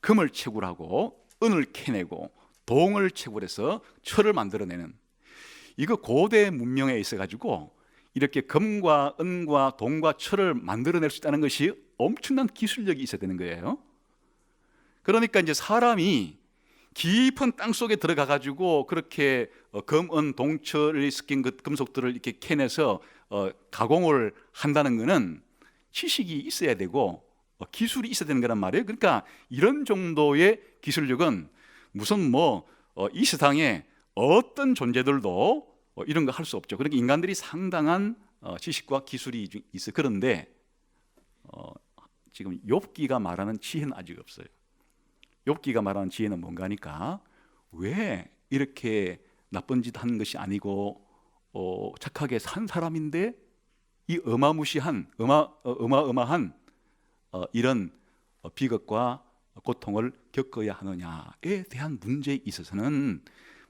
금을 채굴하고 은을 캐내고 동을 채굴해서 철을 만들어내는, 이거 고대 문명에 있어가지고 이렇게 금과 은과 동과 철을 만들어낼 수 있다는 것이 엄청난 기술력이 있어야 되는 거예요. 그러니까 이제 사람이 깊은 땅 속에 들어가 가지고 그렇게 금, 은, 동철이 섞인 그 금속들을 이렇게 캐내서 가공을 한다는 것은 지식이 있어야 되고 기술이 있어야 되는 거란 말이에요. 그러니까 이런 정도의 기술력은 무슨 이 세상에 어떤 존재들도 이런 거 할 수 없죠. 그러니까 인간들이 상당한 지식과 기술이 있어요. 그런데 지금 욥기가 말하는 지혜는 아직 없어요. 욥기가 말하는 지혜는 뭔가 하니까, 왜 이렇게 나쁜 짓 한 것이 아니고 착하게 산 사람인데 이 어마무시한 어마어마한 이런 비극과 고통을 겪어야 하느냐에 대한 문제에 있어서는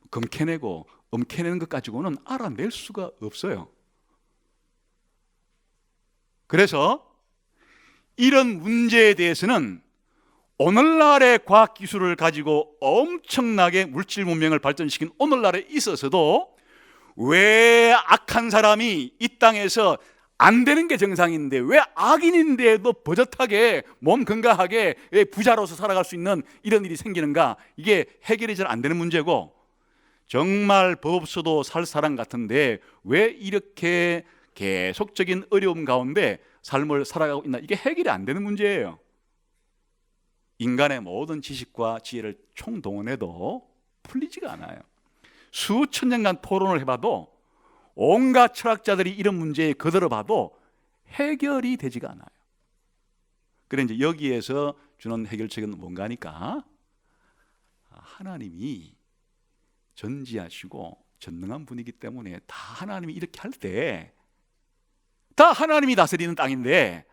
금 캐내고 음 캐내는 것 가지고는 알아낼 수가 없어요. 그래서 이런 문제에 대해서는 오늘날의 과학기술을 가지고 엄청나게 물질 문명을 발전시킨 오늘날에 있어서도 왜 악한 사람이 이 땅에서 안 되는 게 정상인데 왜 악인인데도 버젓하게 몸 건강하게 왜 부자로서 살아갈 수 있는 이런 일이 생기는가, 이게 해결이 잘 안 되는 문제고, 정말 법 없어도 살 사람 같은데 왜 이렇게 계속적인 어려움 가운데 삶을 살아가고 있나, 이게 해결이 안 되는 문제예요. 인간의 모든 지식과 지혜를 총동원해도 풀리지가 않아요. 수천 년간 토론을 해봐도, 온갖 철학자들이 이런 문제에 거들어봐도 해결이 되지가 않아요. 그래 이제 여기에서 주는 해결책은 뭔가 하니까, 하나님이 전지하시고 전능한 분이기 때문에 다 하나님이 이렇게 할 때, 다 하나님이 다스리는 땅인데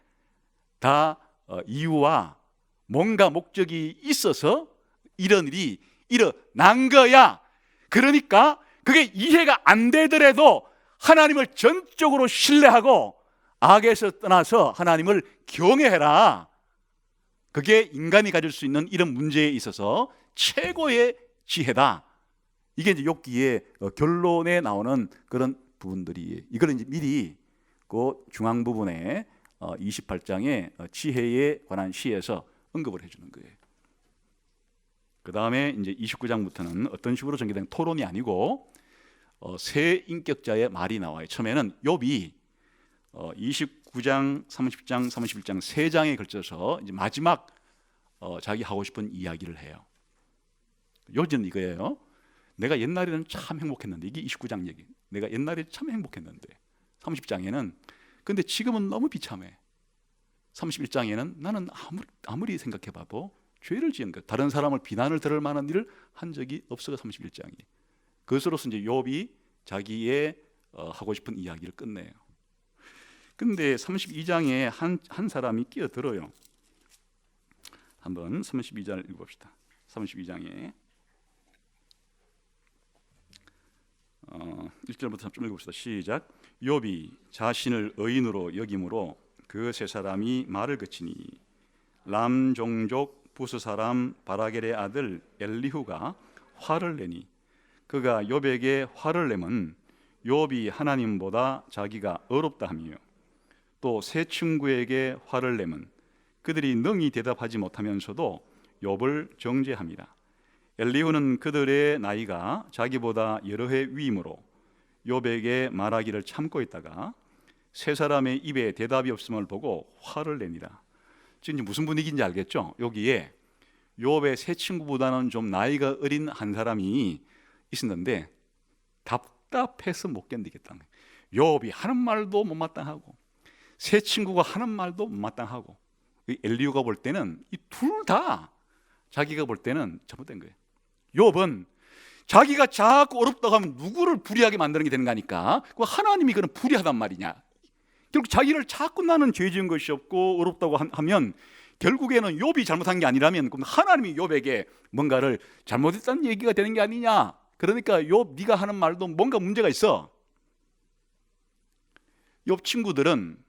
다 이유와 뭔가 목적이 있어서 이런 일이 일어난 거야. 그러니까 그게 이해가 안 되더라도 하나님을 전적으로 신뢰하고 악에서 떠나서 하나님을 경외해라. 그게 인간이 가질 수 있는 이런 문제에 있어서 최고의 지혜다. 이게 이제 욥기의 결론에 나오는 그런 부분들이, 이걸 이제 미리 그 중앙 부분에 28장의 지혜에 관한 시에서 언급을 해주는 거예요. 그 다음에 이제 29장부터는 어떤 식으로 전개된 토론이 아니고 세 인격자의 말이 나와요. 처음에는 욥이 29장, 30장, 31장 세 장에 걸쳐서 이제 마지막 자기 하고 싶은 이야기를 해요. 요지는 이거예요. 내가 옛날에는 참 행복했는데, 이게 29장 얘기. 내가 옛날에 참 행복했는데, 30장에는 근데 지금은 너무 비참해. 31장에는 나는 아무리 생각해봐도 죄를 지은 것, 다른 사람을 비난을 들을 만한 일을 한 적이 없어가 31장이. 그것으로서 이제 욥이 자기의 하고 싶은 이야기를 끝내요. 근데 32장에 한 사람이 끼어들어요. 한번 32장을 읽어봅시다. 32장에 1절부터 좀 읽어봅시다. 시작. 욥이 자신을 의인으로 여김으로 그 세 사람이 말을 그치니, 람 종족 부스 사람 바라겔의 아들 엘리후가 화를 내니, 그가 욥에게 화를 내면 욥이 하나님보다 자기가 어렵다 하며, 또 세 친구에게 화를 내면 그들이 능히 대답하지 못하면서도 욥을 정죄합니다. 엘리후는 그들의 나이가 자기보다 여러 해 위이므로 욥에게 말하기를 참고 있다가 세 사람의 입에 대답이 없음을 보고 화를 내니라. 지금 무슨 분위기인지 알겠죠? 여기에 욥의 세 친구보다는 좀 나이가 어린 한 사람이 있었는데 답답해서 못 견디겠다는 거예요. 욥이 하는 말도 못마땅하고 새 친구가 하는 말도 못마땅하고, 엘리후가 볼 때는 이 둘 다 자기가 볼 때는 잘못된 거예요. 욥은 자기가 자꾸 어렵다고 하면 누구를 불의하게 만드는 게 되는 거니까, 하나님이 그런 불의하단 말이냐. 결국 자기를 자꾸 나는 죄 지은 것이 없고 어렵다고 하면 결국에는 욥이 잘못한 게 아니라면 그럼 하나님이 욥에게 뭔가를 잘못했다는 얘기가 되는 게 아니냐. 그러니까 욥 네가 하는 말도 뭔가 문제가 있어. 욥 친구들은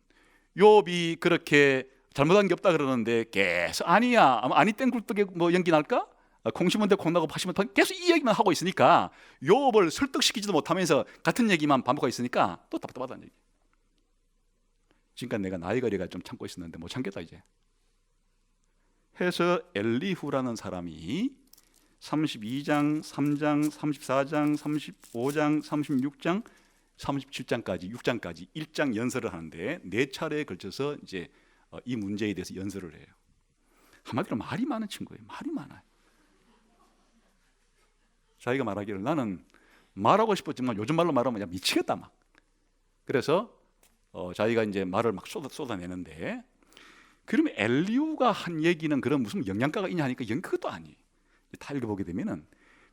욥이 그렇게 잘못한 게 없다 그러는데 계속 아니야, 아니 땡굴떡에 뭐 연기 날까? 콩 심은 데 콩 나고 파 심은 데 계속 이 얘기만 하고 있으니까 욥을 설득시키지도 못하면서 같은 얘기만 반복하고 있으니까 또 답답하다는 얘기. 지금까지 내가 나이거리가 좀 참고 있었는데 못 참겠다 이제 해서 엘리후라는 사람이 32장, 3장, 34장, 35장, 36장, 37장까지 6장까지 1장 연설을 하는데 4차례에 걸쳐서 이제 이 문제에 대해서 연설을 해요. 한마디로 말이 많은 친구예요. 말이 많아요. 자기가 말하기를 나는 말하고 싶었지만 요즘 말로 말하면 야 미치겠다 막. 그래서 자기가 이제 말을 막 쏟아내는데, 그러면 엘리후가 한 얘기는 그런 무슨 영양가가 있냐 하니까 그것도 아니에요. 다 읽어보게 되면은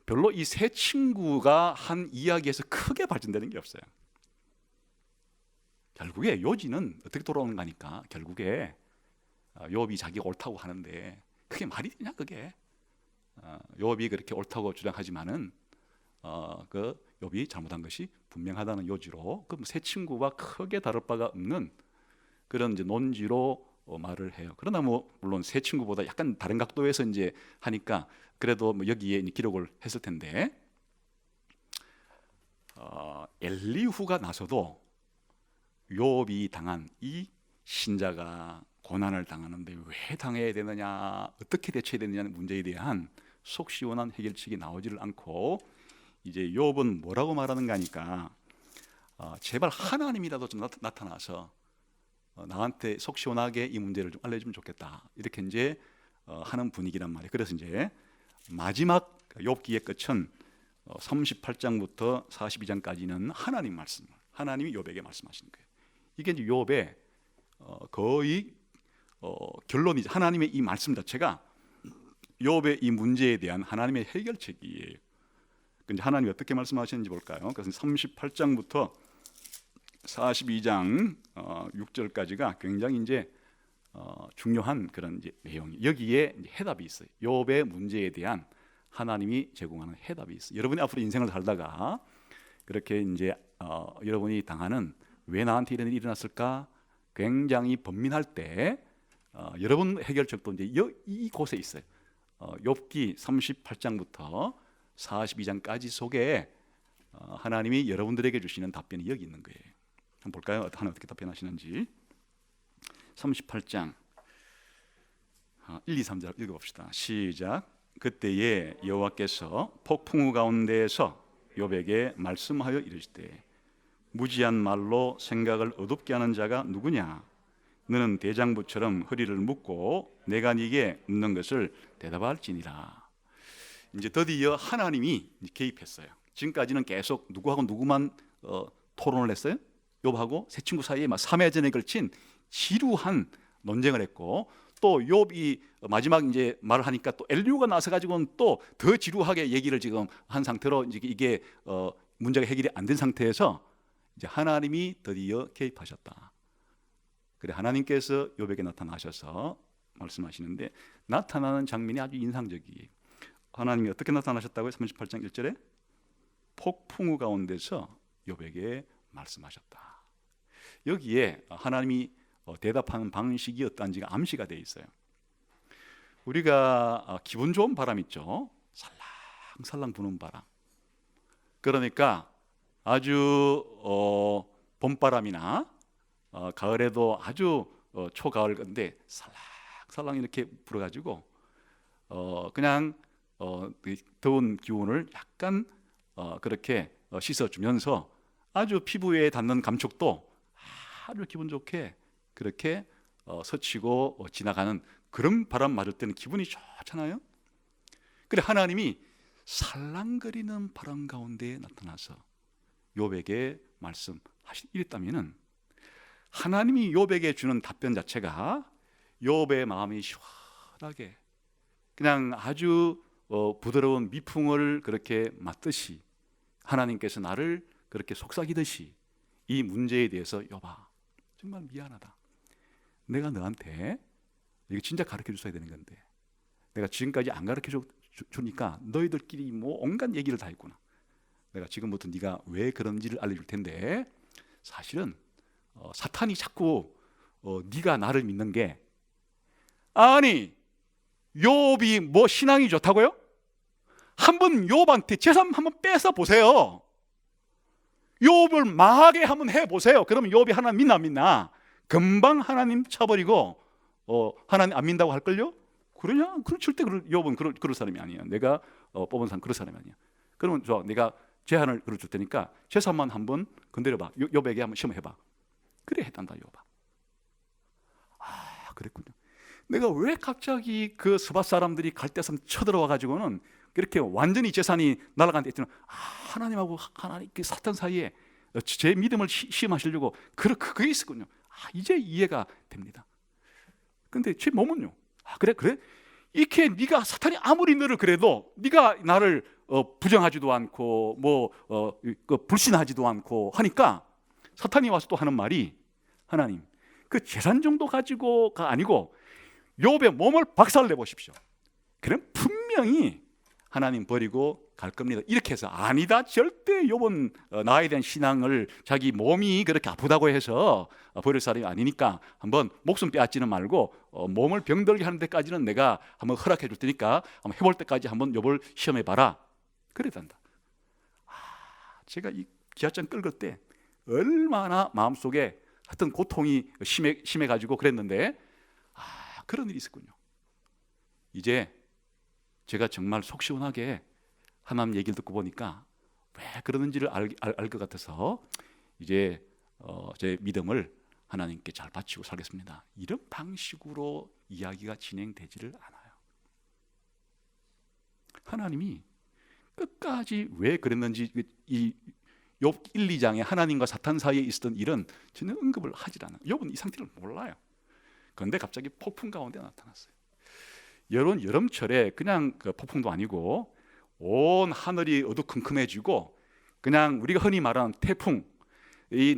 별로 이 세 친구가 한 이야기에서 크게 발전되는 게 없어요. 결국에 요지는 어떻게 돌아오는 거니까 결국에 욥이 자기가 옳다고 하는데 그게 말이 되냐 그게. 욥이 그렇게 옳다고 주장하지만은 그 욥이 잘못한 것이 분명하다는 요지로 그 세 친구와 크게 다를 바가 없는 그런 이제 논지로 말을 해요. 그러나 뭐 물론 세 친구보다 약간 다른 각도에서 이제 하니까 그래도 뭐 여기에 기록을 했을 텐데, 엘리후가 나서도 욥이 당한 이 신자가 고난을 당하는데 왜 당해야 되느냐, 어떻게 대처해야 되느냐는 문제에 대한 속 시원한 해결책이 나오지를 않고 이제 욥은 뭐라고 말하는가 하니까 제발 하나님이라도 좀 나타나서 나한테 속 시원하게 이 문제를 좀 알려주면 좋겠다, 이렇게 이제 하는 분위기란 말이에요. 그래서 이제 마지막 욥기의 끝은 38장부터 42장까지는 하나님 말씀, 하나님이 욥에게 말씀하시는 거예요. 이게 이제 욥의 거의 결론이죠. 하나님의 이 말씀 자체가 욥의 이 문제에 대한 하나님의 해결책이에요. 근데 하나님이 어떻게 말씀하시는지 볼까요? 그래서 38장부터 42장 6절까지가 굉장히 이제 중요한 그런 이제 내용이, 여기에 이제 해답이 있어요. 욥의 문제에 대한 하나님이 제공하는 해답이 있어요. 여러분이 앞으로 인생을 살다가 그렇게 이제 여러분이 당하는 왜 나한테 이런 일이 일어났을까 굉장히 번민할 때 여러분 해결책도 이제 이곳에 있어요. 욥기 38장부터 42장까지 속에 하나님이 여러분들에게 주시는 답변이 여기 있는 거예요. 한번 볼까요? 하나님 어떻게 답변하시는지. 38장 1, 2, 3절 읽어봅시다. 시작. 그때에 여호와께서 폭풍우 가운데에서 욥에게 말씀하여 이르시되 무지한 말로 생각을 어둡게 하는 자가 누구냐? 너는 대장부처럼 허리를 묶고 내가 네게 묻는 것을 대답할지니라. 이제 드디어 하나님이 개입했어요. 지금까지는 계속 누구하고 누구만 토론을 했어요. 욥하고 세 친구 사이에 막 3회전에 걸친 지루한 논쟁을 했고, 또 욥이 마지막 이제 말을 하니까 또 엘리후가 나서 가지고는 또 더 지루하게 얘기를 지금 한 상태로 이제 이게 문제가 해결이 안 된 상태에서 이제 하나님이 드디어 개입하셨다. 그래 하나님께서 욥에게 나타나셔서 말씀하시는데 나타나는 장면이 아주 인상적이에요. 하나님이 어떻게 나타나셨다고요? 38장 1절에 폭풍우 가운데서 욥에게 말씀하셨다. 여기에 하나님이 대답하는 방식이 어떠한지가 암시가 되어 있어요. 우리가 기분 좋은 바람 있죠. 살랑살랑 부는 바람. 그러니까 아주 봄바람이나 가을에도 아주 초가을 건데 살랑살랑 이렇게 불어가지고 그냥 더운 기운을 약간 그렇게 씻어주면서 아주 피부에 닿는 감촉도 아주 기분 좋게 그렇게 스치고 지나가는 그런 바람 맞을 때는 기분이 좋잖아요. 그래 하나님이 살랑거리는 바람 가운데 나타나서 욥에게 말씀, 이랬다면은 하나님이 욥에게 주는 답변 자체가 욥의 마음이 시원하게 그냥 아주 부드러운 미풍을 그렇게 맞듯이 하나님께서 나를 그렇게 속삭이듯이 이 문제에 대해서 욥아 정말 미안하다. 내가 너한테 이거 진짜 가르쳐 줬어야 되는 건데 내가 지금까지 안 가르쳐 주니까 너희들끼리 뭐 온갖 얘기를 다 했구나. 내가 지금부터 네가 왜 그런지를 알려줄 텐데 사실은 사탄이 자꾸 네가 나를 믿는 게 아니 욥이 뭐 신앙이 좋다고요? 한번 욥한테 재산 한번 뺏어 보세요. 욥을 망하게 한번 해보세요. 그러면 욥이 하나님 믿나 안 믿나? 금방 하나님 쳐버리고 하나님 안 믿는다고 할걸요? 그러냐? 그럼 절대 욥은 그럴 사람이 아니에요. 내가 뽑은 사람 그럴 사람이 아니야. 그러면 좋아, 내가 제한을 걸어줄 테니까 재산만 한번 건드려봐. 욥에게 한번 시험해봐. 그래 했단다 욥아. 아 그랬군요. 내가 왜 갑자기 그 스밧 사람들이 갈대섬 쳐들어와 가지고는 이렇게 완전히 재산이 날아간 데 있더니 하나님하고 하나님 그 사탄 사이에 제 믿음을 시험하시려고 그게 있었군요. 이제 이해가 됩니다. 근데 제 몸은요. 그래 이렇게 네가 사탄이 아무리 너를 그래도 네가 나를 부정하지도 않고 불신하지도 않고 하니까 사탄이 와서 또 하는 말이 하나님 그 재산 정도 가지고가 아니고 욥의 몸을 박살내 보십시오. 그럼 분명히 하나님 버리고 갈 겁니다. 이렇게 해서 아니다. 절대 욥은 나에 대한 신앙을 자기 몸이 그렇게 아프다고 해서 버릴 사람이 아니니까 한번 목숨 빼앗지는 말고 몸을 병들게 하는 데까지는 내가 한번 허락해 줄 테니까 한번 해볼 때까지 한번 욥을 시험해 봐라. 그랬단다. 제가 이 기아장 끌걸 때 얼마나 마음속에 하여튼 고통이 심해 가지고 그랬는데 그런 일이 있었군요. 이제 제가 정말 속 시원하게 하나님 얘기를 듣고 보니까 왜 그러는지를 알 것 같아서 이제 제 믿음을 하나님께 잘 바치고 살겠습니다. 이런 방식으로 이야기가 진행되지를 않아요. 하나님이 끝까지 왜 그랬는지 이 욥 1, 2장에 하나님과 사탄 사이에 있었던 일은 전혀 언급을 하질 않아요. 욥은 이 상태를 몰라요. 그런데 갑자기 폭풍 가운데 나타났어요. 여름철에 그냥 그 폭풍도 아니고 온 하늘이 어두컴컴해지고 그냥 우리가 흔히 말하는 태풍, 이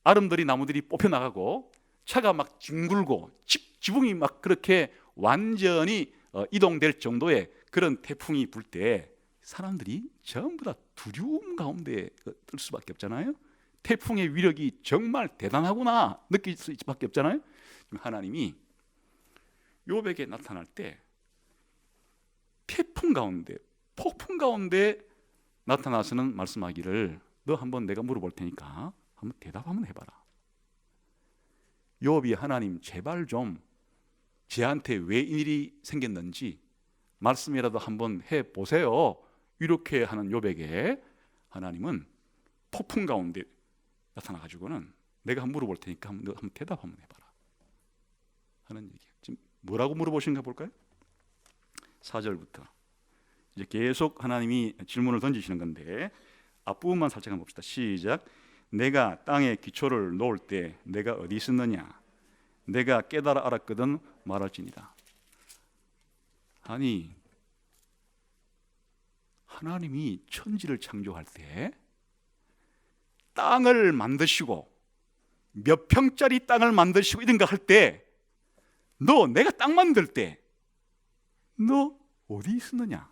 아름드리 나무들이 뽑혀 나가고 차가 막 뒹굴고 지붕이 막 그렇게 완전히 이동될 정도의 그런 태풍이 불 때 사람들이 전부 다 두려움 가운데 뜰 수밖에 없잖아요. 태풍의 위력이 정말 대단하구나 느낄 수밖에 없잖아요. 하나님이 욥에게 나타날 때 태풍 가운데 폭풍 가운데 나타나서는 말씀하기를 너 한번 내가 물어볼 테니까 한번 대답 한번 해봐라. 욥이 하나님 제발 좀 제한테 왜 일이 생겼는지 말씀이라도 한번 해보세요. 이렇게 하는 욥에게 하나님은 폭풍 가운데 나타나가지고는 내가 한번 물어볼 테니까 한번 대답 한번 해봐라 하는 얘기예요. 지금 뭐라고 물어보신가 볼까요? 4절부터 이제 계속 하나님이 질문을 던지시는 건데 앞부분만 살짝 한번 봅시다. 시작. 내가 땅에 기초를 놓을 때 내가 어디 있었느냐? 내가 깨달아 알았거든 말할지니라. 아니 하나님이 천지를 창조할 때 땅을 만드시고 몇 평짜리 땅을 만드시고 이런 거 할 때 내가 땅 만들 때 너 어디 있었느냐?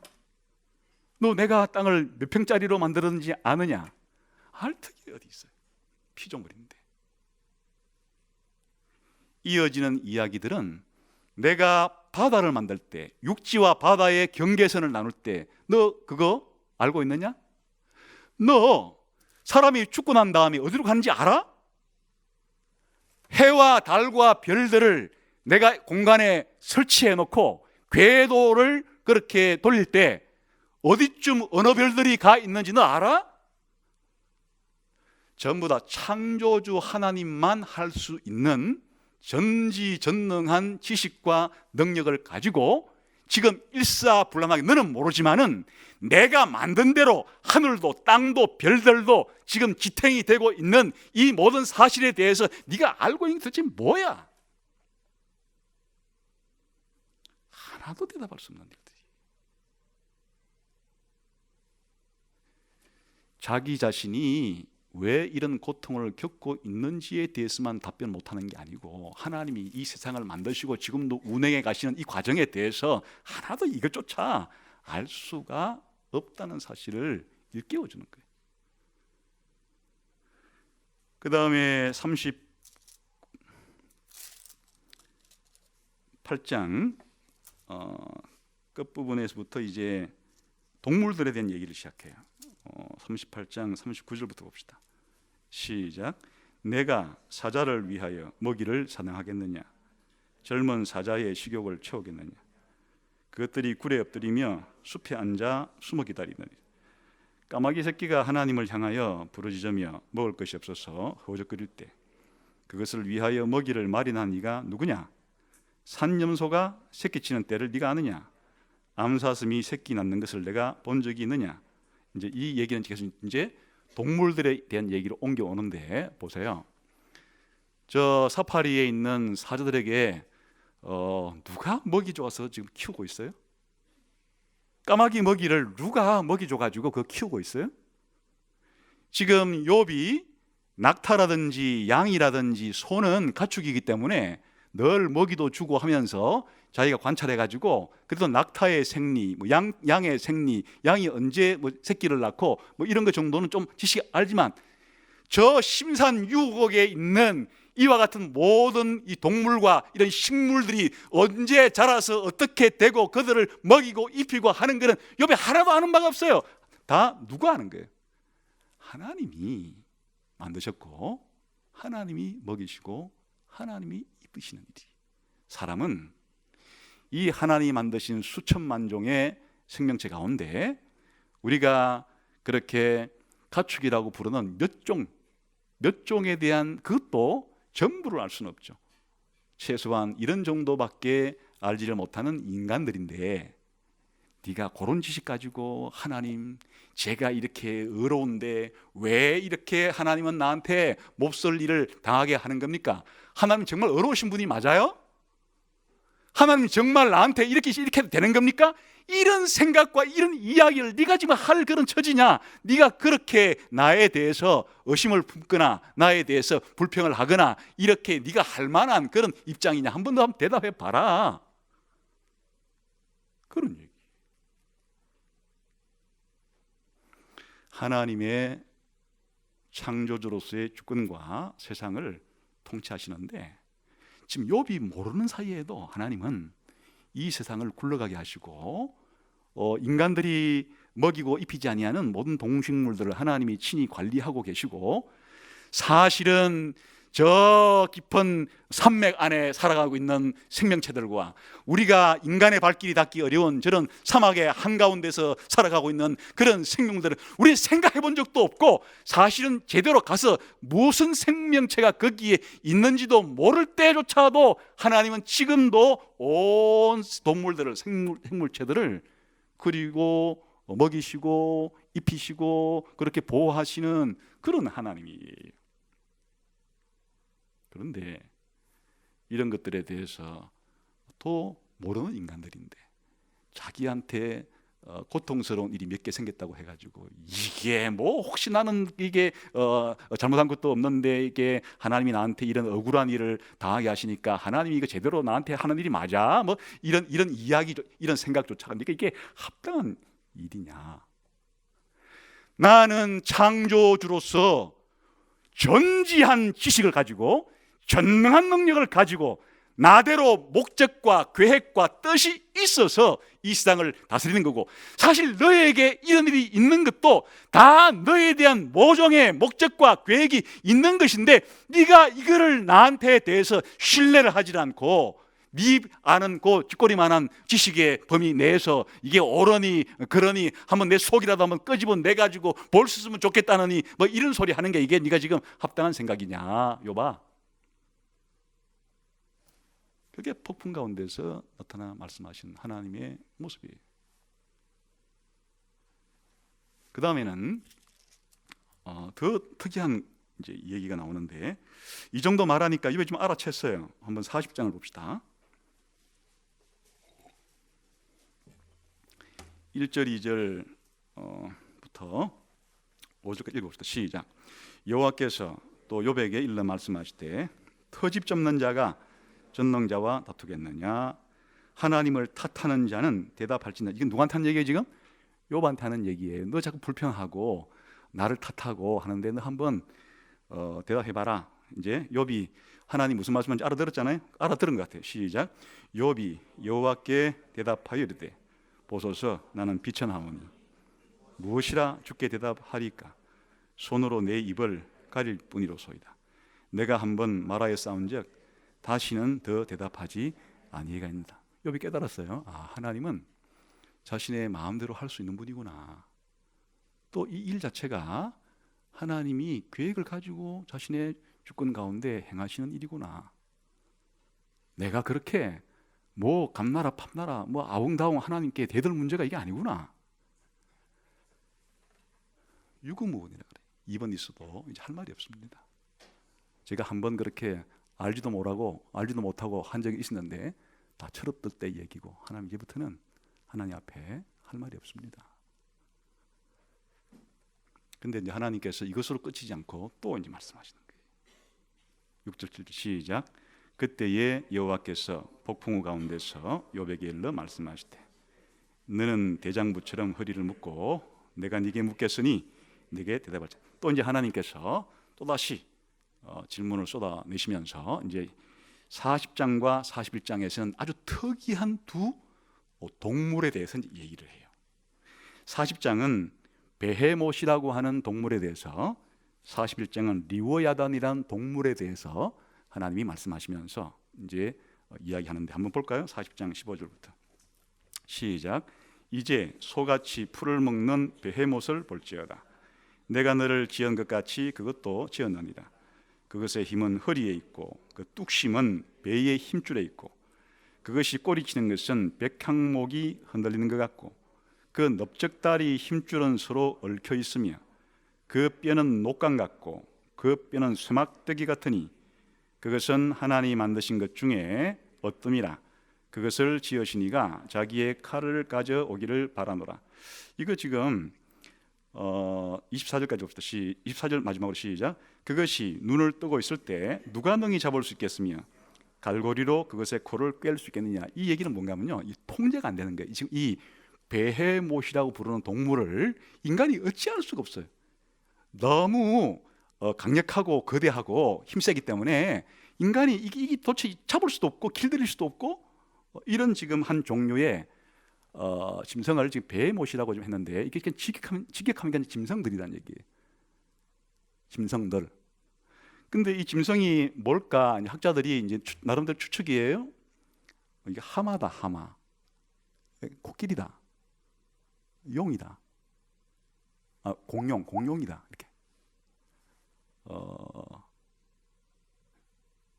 너 내가 땅을 몇 평짜리로 만들었는지 아느냐? 알 턱이 어디 있어요? 피조물인데. 이어지는 이야기들은 내가 바다를 만들 때 육지와 바다의 경계선을 나눌 때 너 그거 알고 있느냐? 너 사람이 죽고 난 다음에 어디로 가는지 알아? 해와 달과 별들을 내가 공간에 설치해 놓고 궤도를 그렇게 돌릴 때 어디쯤 어느 별들이 가 있는지 너 알아? 전부 다 창조주 하나님만 할 수 있는 전지전능한 지식과 능력을 가지고 지금 일사불란하게 너는 모르지만은 내가 만든 대로 하늘도 땅도 별들도 지금 지탱이 되고 있는 이 모든 사실에 대해서 네가 알고 있는 게 도대체 뭐야? 하나도 대답할 수 없는 일들이. 자기 자신이 왜 이런 고통을 겪고 있는지에 대해서만 답변 못하는 게 아니고 하나님이 이 세상을 만드시고 지금도 운행해 가시는 이 과정에 대해서 하나도 이것조차 알 수가 없다는 사실을 일깨워주는 거예요. 그 다음에 38장 끝부분에서부터 이제 동물들에 대한 얘기를 시작해요. 38장 39절부터 봅시다. 시작. 내가 사자를 위하여 먹이를 사냥하겠느냐? 젊은 사자의 식욕을 채우겠느냐? 그것들이 굴에 엎드리며 숲에 앉아 숨어 기다리느니 까마귀 새끼가 하나님을 향하여 부르짖으며 먹을 것이 없어서 허우적거릴 때 그것을 위하여 먹이를 마련한 이가 누구냐? 산염소가 새끼치는 때를 네가 아느냐? 암사슴이 새끼 낳는 것을 내가 본 적이 있느냐? 이제 이 얘기는 계속 이제 동물들에 대한 얘기로 옮겨오는데 보세요. 저 사파리에 있는 사자들에게 누가 먹이 줘서 지금 키우고 있어요? 까마귀 먹이를 누가 먹이 줘가지고 그거 키우고 있어요? 지금 욥이 낙타라든지 양이라든지 소는 가축이기 때문에 늘 먹이도 주고 하면서 자기가 관찰해가지고 그래도 낙타의 생리, 양의 생리, 양이 언제 새끼를 낳고 이런 것 정도는 좀 지식 알지만 저 심산 유곡에 있는 이와 같은 모든 이 동물과 이런 식물들이 언제 자라서 어떻게 되고 그들을 먹이고 입히고 하는 것은 욥이 하나도 아는 바가 없어요. 다 누가 아는 거예요? 하나님이 만드셨고 하나님이 먹이시고 하나님이 입히시는 일이. 사람은 이 하나님이 만드신 수천만 종의 생명체 가운데 우리가 그렇게 가축이라고 부르는 몇 종에 대한 그것도 전부를 알 수는 없죠. 최소한 이런 정도밖에 알지를 못하는 인간들인데 네가 그런 지식 가지고 하나님 제가 이렇게 어려운데 왜 이렇게 하나님은 나한테 몹쓸 일을 당하게 하는 겁니까? 하나님 정말 어려우신 분이 맞아요? 하나님 정말 나한테 이렇게 해도 되는 겁니까? 이런 생각과 이런 이야기를 네가 지금 할 그런 처지냐? 네가 그렇게 나에 대해서 의심을 품거나 나에 대해서 불평을 하거나 이렇게 네가 할 만한 그런 입장이냐? 한 번 더 한번 대답해 봐라. 그런 얘기. 하나님의 창조주로서의 주권과 세상을 통치하시는데 지금 욥이 모르는 사이에도 하나님은 이 세상을 굴러가게 하시고 인간들이 먹이고 입히지 아니하는 모든 동식물들을 하나님이 친히 관리하고 계시고 사실은 저 깊은 산맥 안에 살아가고 있는 생명체들과 우리가 인간의 발길이 닿기 어려운 저런 사막의 한가운데서 살아가고 있는 그런 생명들을 우리는 생각해 본 적도 없고 사실은 제대로 가서 무슨 생명체가 거기에 있는지도 모를 때조차도 하나님은 지금도 온 동물들을 생물체들을 그리고 먹이시고 입히시고 그렇게 보호하시는 그런 하나님이에요. 그런데 이런 것들에 대해서 또 모르는 인간들인데 자기한테 고통스러운 일이 몇 개 생겼다고 해가지고 이게 뭐 혹시 나는 이게 잘못한 것도 없는데 이게 하나님이 나한테 이런 억울한 일을 당하게 하시니까 하나님이 이거 제대로 나한테 하는 일이 맞아? 뭐 이런 이야기, 이런 생각조차 그러니까 이게 합당한 일이냐? 나는 창조주로서 전지한 지식을 가지고 전능한 능력을 가지고 나대로 목적과 계획과 뜻이 있어서 이 세상을 다스리는 거고 사실 너에게 이런 일이 있는 것도 다 너에 대한 모종의 목적과 계획이 있는 것인데 네가 이거를 나한테 대해서 신뢰를 하지 않고 네 아는 그 쥐꼬리만한 지식의 범위 내에서 이게 옳으니 그러니 한번 내 속이라도 한번 끄집어 내가지고 볼 수 있으면 좋겠다느니 뭐 이런 소리 하는 게 이게 네가 지금 합당한 생각이냐 욥아. 그게 폭풍 가운데서 나타나 말씀하신 하나님의 모습이에요. 그 다음에는 더 특이한 이제 얘기가 나오는데, 이 정도 말하니까 입에 좀 알아챘어요. 한번 40장을 봅시다. 1절 2절 부터 5절까지 읽어봅시다. 시작. 여호와께서 또 욥에게 일러 말씀하시되 터집 접는 자가 전능자와 다투겠느냐? 하나님을 탓하는 자는 대답할지니라. 이건 누구한테 하는 얘기예요 지금? 욥한테 하는 얘기예요. 너 자꾸 불평하고 나를 탓하고 하는데 너 한번 대답해봐라. 이제 욥이 하나님 무슨 말씀인지 알아들었잖아요. 알아들은 것 같아요. 시작. 욥이 여호와께 대답하여 이르되 보소서 나는 비천하오니 무엇이라 주께 대답하리까? 손으로 내 입을 가릴 뿐이로소이다. 내가 한번 말하여 싸운즉 다시는 더 대답하지 아니하겠나이다. 욥이 깨달았어요. 하나님은 자신의 마음대로 할 수 있는 분이구나. 또 이 일 자체가 하나님이 계획을 가지고 자신의 주권 가운데 행하시는 일이구나. 내가 그렇게 뭐 감나라 팝나라 뭐 아웅다웅 하나님께 대들 문제가 이게 아니구나. 유구무원이라 그래. 2번 있어도 이제 할 말이 없습니다. 제가 한번 그렇게 알지도 못하고 한 적이 있었는데 다 철없을 때 얘기고, 하나님 이제부터는 하나님 앞에 할 말이 없습니다. 근데 이제 하나님께서 이것으로 끝이지 않고 또 이제 말씀하시는 거예요. 6절 7절 시작. 그때에 여호와께서 폭풍우 가운데서 욥에게 일러 말씀하시되 너는 대장부처럼 허리를 묶고 내가 네게 묻겠으니 네게 대답하자. 또 이제 하나님께서 또 다시 질문을 쏟아내시면서 이제 40장과 41장에서는 아주 특이한 두 동물에 대해서 얘기를 해요. 40장은 베헤못이라고 하는 동물에 대해서, 41장은 리워야단이라는 동물에 대해서 하나님이 말씀하시면서 이제 이야기하는데 한번 볼까요? 40장 15절부터 시작. 이제 소같이 풀을 먹는 베헤못을 볼지어다. 내가 너를 지은 것 같이 그것도 지었느니라. 그것의 힘은 허리에 있고 그 뚝심은 배의 힘줄에 있고 그것이 꼬리치는 것은 백향목이 흔들리는 것 같고 그 넓적다리 힘줄은 서로 얽혀 있으며 그 뼈는 녹강 같고 그 뼈는 쇠막대기 같으니 그것은 하나님이 만드신 것 중에 어뜸이라. 그것을 지으시니가 자기의 칼을 가져오기를 바라노라. 이거 지금 24절까지 봅시다. 24절 마지막으로 시작. 그것이 눈을 뜨고 있을 때 누가 능히 잡을 수 있겠으며 갈고리로 그것의 코를 꿰을 수 있겠느냐. 이 얘기는 뭔가 하면요, 이 통제가 안 되는 거예요. 지금 이 베헤못이라고 부르는 동물을 인간이 어찌할 수가 없어요. 너무 강력하고 거대하고 힘세기 때문에 인간이 이게 도대체 잡을 수도 없고 길들일 수도 없고, 이런 지금 한 종류의 짐승을 지금 베헤못이라고 좀 했는데, 이게 직역하면 그냥 짐승들이라는 얘기예요. 짐승들. 근데 이 짐승이 뭘까? 학자들이 이제 나름대로 추측이에요. 이게 하마다, 하마. 코끼리다. 용이다. 공룡이다. 이렇게.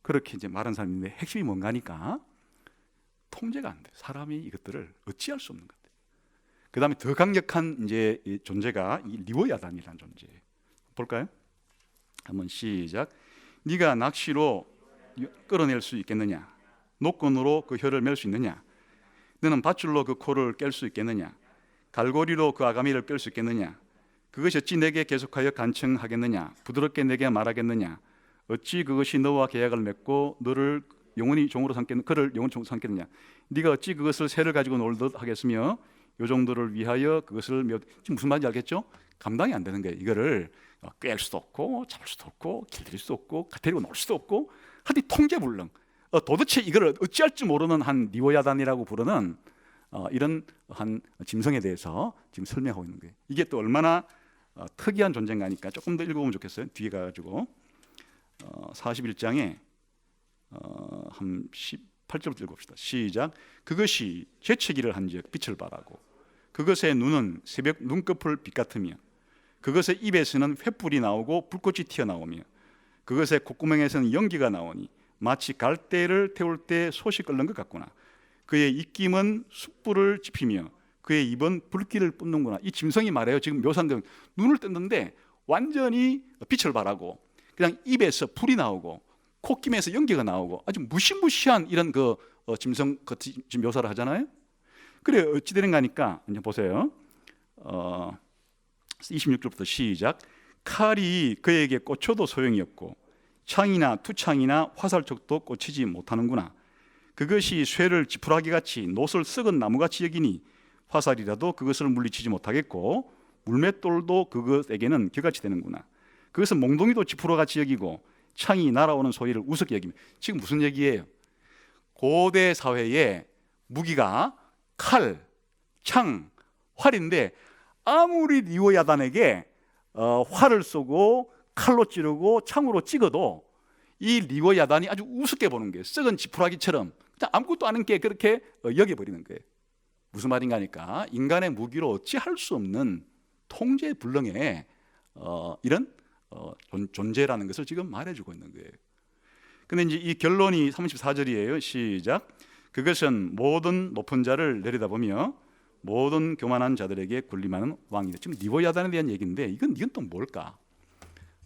그렇게 이제 말한 사람인데, 핵심이 뭔가니까 통제가 안 돼. 사람이 이것들을 어찌할 수 없는 것 같아요. 그 다음에 더 강력한 이제 존재가 이 리워야단이라는 존재. 볼까요? 한번 시작. 네가 낚시로 끌어낼 수 있겠느냐? 노끈으로 그 혀를 맬 수 있느냐? 너는 밧줄로 그 코를 깰 수 있겠느냐? 갈고리로 그 아가미를 깰 수 있겠느냐? 그것이 어찌 내게 계속하여 간청하겠느냐? 부드럽게 내게 말하겠느냐? 어찌 그것이 너와 계약을 맺고 너를 영원히 종으로 그를 영원히 종으로 삼겠느냐? 네가 어찌 그것을 새를 가지고 놀듯 하겠으며 요 정도를 위하여 그것을 지금 무슨 말인지 알겠죠? 감당이 안 되는 거예요. 이거를 꿰 수도 없고 잡을 수도 없고 길들일 수도 없고 데리고 놀 수도 없고 하여튼 통제불능. 도대체 이걸 어찌할 줄 모르는 한 리워야단이라고 부르는 이런 한 짐승에 대해서 지금 설명하고 있는 거예요. 이게 또 얼마나 특이한 존재인가 하니까 조금 더 읽어보면 좋겠어요. 뒤에 가가지고 41장에 한 18절부터 읽어봅시다. 시작. 그것이 재채기를 한즉 빛을 발하고 그것의 눈은 새벽 눈꺼풀 빛 같으며 그것의 입에서는 횃불이 나오고 불꽃이 튀어나오며 그것의 콧구멍에서는 연기가 나오니 마치 갈대를 태울 때 솥이 끓는 것 같구나. 그의 입김은 숯불을 지피며 그의 입은 불길을 뿜는구나. 이 짐승이 말해요. 지금 묘사한 대로 눈을 떴는데 완전히 빛을 발하고 그냥 입에서 불이 나오고 콧김에서 연기가 나오고 아주 무시무시한 이런 짐승 지금 묘사를 하잖아요. 그래 어찌 되는가 하니까 이제 보세요. 26절부터 시작. 칼이 그에게 꽂혀도 소용이 없고 창이나 투창이나 화살촉도 꽂히지 못하는구나. 그것이 쇠를 지푸라기같이 노슬 썩은 나무같이 여기니 화살이라도 그것을 물리치지 못하겠고 물맷돌도 그것에게는 겨같이 되는구나. 그것은 몽둥이도 지푸라같이 여기고 창이 날아오는 소리를 우습게 여기며. 지금 무슨 얘기예요? 고대 사회에 무기가 칼, 창, 활인데 아무리 리오야단에게 활을 쏘고 칼로 찌르고 창으로 찍어도 이 리오야단이 아주 우습게 보는 거예요. 썩은 지푸라기처럼 그냥 아무것도 아닌 게 그렇게 여겨버리는 거예요. 무슨 말인가 하니까 인간의 무기로 어찌할 수 없는 통제불능의 이런 존재라는 것을 지금 말해주고 있는 거예요. 근데 이제 이 결론이 34절이에요. 시작. 그것은 모든 높은 자를 내려다보며 모든 교만한 자들에게 군림하는 왕이다. 지금 리보야단에 대한 얘기인데 이건 또 뭘까?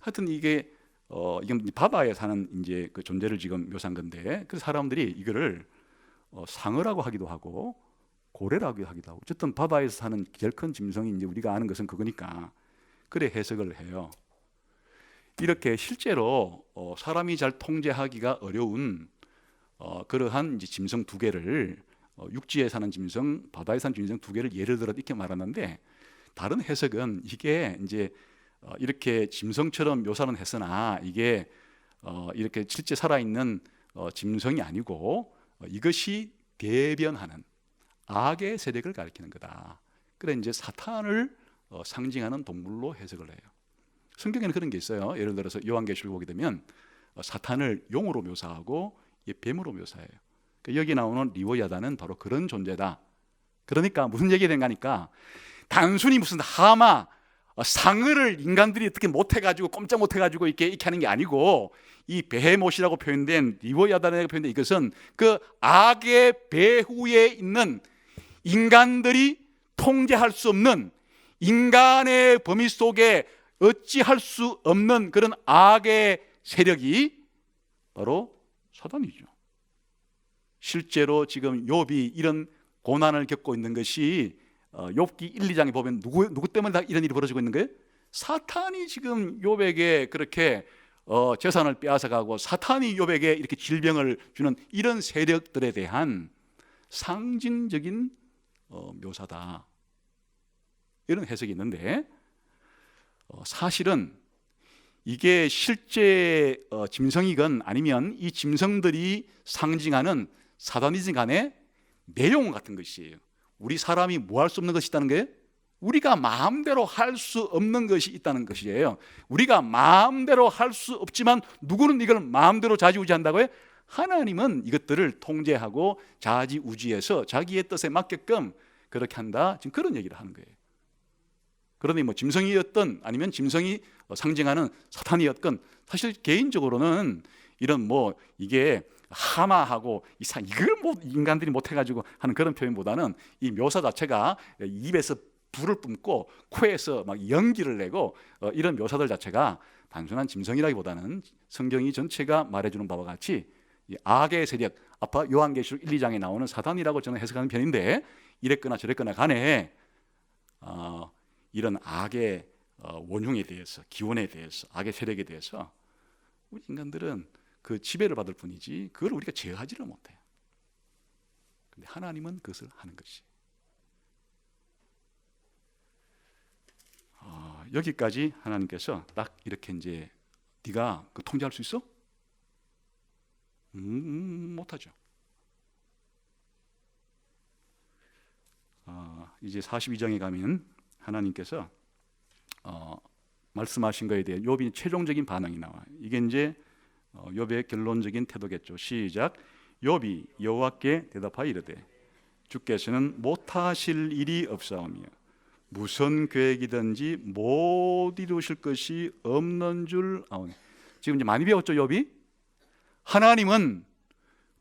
하여튼 이건 바다에 사는 이제 그 존재를 지금 묘사한 건데, 그 사람들이 이거를 상어라고 하기도 하고 고래라고 하기도 하고, 어쨌든 바다에서 사는 제일 큰 짐승이 이제 우리가 아는 것은 그거니까 그래 해석을 해요. 이렇게 실제로 사람이 잘 통제하기가 어려운 그러한 이제 짐승 두 개를 육지에 사는 짐승, 바다에 사는 짐승 두 개를 예를 들어 이렇게 말하는데, 다른 해석은 이게 이제 이렇게 짐승처럼 묘사는 했으나 이게 이렇게 실제 살아있는 짐승이 아니고 이것이 대변하는 악의 세력을 가리키는 거다. 그래 이제 사탄을 상징하는 동물로 해석을 해요. 성경에는 그런 게 있어요. 예를 들어서 요한계시록 보게 되면 사탄을 용으로 묘사하고 뱀으로 묘사해요. 여기 나오는 리오야단은 바로 그런 존재다. 그러니까 무슨 얘기가 되는가 하니까 단순히 무슨 하마, 상어를 인간들이 어떻게 못해가지고 꼼짝 못해가지고 이렇게 하는 게 아니고, 이 베헤못이라고 표현된 리오야단이라고 표현된 이것은 그 악의 배후에 있는 인간들이 통제할 수 없는, 인간의 범위 속에 어찌할 수 없는 그런 악의 세력이 바로 사단이죠. 실제로 지금 욥이 이런 고난을 겪고 있는 것이 욥기 1, 2장에 보면 누구 때문에 다 이런 일이 벌어지고 있는 거예요? 사탄이 지금 욥에게 그렇게 재산을 빼앗아가고 사탄이 욥에게 이렇게 질병을 주는 이런 세력들에 대한 상징적인 묘사다, 이런 해석이 있는데, 사실은 이게 실제 짐승이건 아니면 이 짐승들이 상징하는 사다니즘 간의 내용 같은 것이에요. 우리 사람이 뭐 할 수 없는 것이 있다는 거예요? 우리가 마음대로 할 수 없는 것이 있다는 것이에요. 우리가 마음대로 할 수 없지만 누구는 이걸 마음대로 좌지우지한다고요? 하나님은 이것들을 통제하고 좌지우지해서 자기의 뜻에 맞게끔 그렇게 한다, 지금 그런 얘기를 하는 거예요. 그러니 뭐 짐승이었던 아니면 짐승이 상징하는 사탄이었건, 사실 개인적으로는 이런 뭐 이게 하마하고 이걸 뭐 인간들이 못해가지고 하는 그런 표현보다는 이 묘사 자체가 입에서 불을 뿜고 코에서 막 연기를 내고 이런 묘사들 자체가 단순한 짐승이라기보다는 성경이 전체가 말해주는 바와 같이 이 악의 세력, 아까 요한계시록 1, 2장에 나오는 사단이라고 저는 해석하는 편인데, 이랬거나 저랬거나 간에 이런 악의 원흉에 대해서, 기원에 대해서, 악의 세력에 대해서 우리 인간들은 그 지배를 받을 뿐이지 그걸 우리가 제어하지를 못해요. 근데 하나님은 그것을 하는 것이. 여기까지 하나님께서 딱 이렇게 이제 네가 그 통제할 수 있어? 못하죠. 이제 42장에 가면 하나님께서 말씀하신 것에 대해 욥이 최종적인 반응이 나와요. 이게 이제 욥의 결론적인 태도겠죠. 시작. 욥이 여호와께 대답하여 이르되 주께서는 못하실 일이 없사오며 무슨 계획이든지 못 이루실 것이 없는 줄 아오니. 지금 이제 많이 배웠죠, 욥이? 하나님은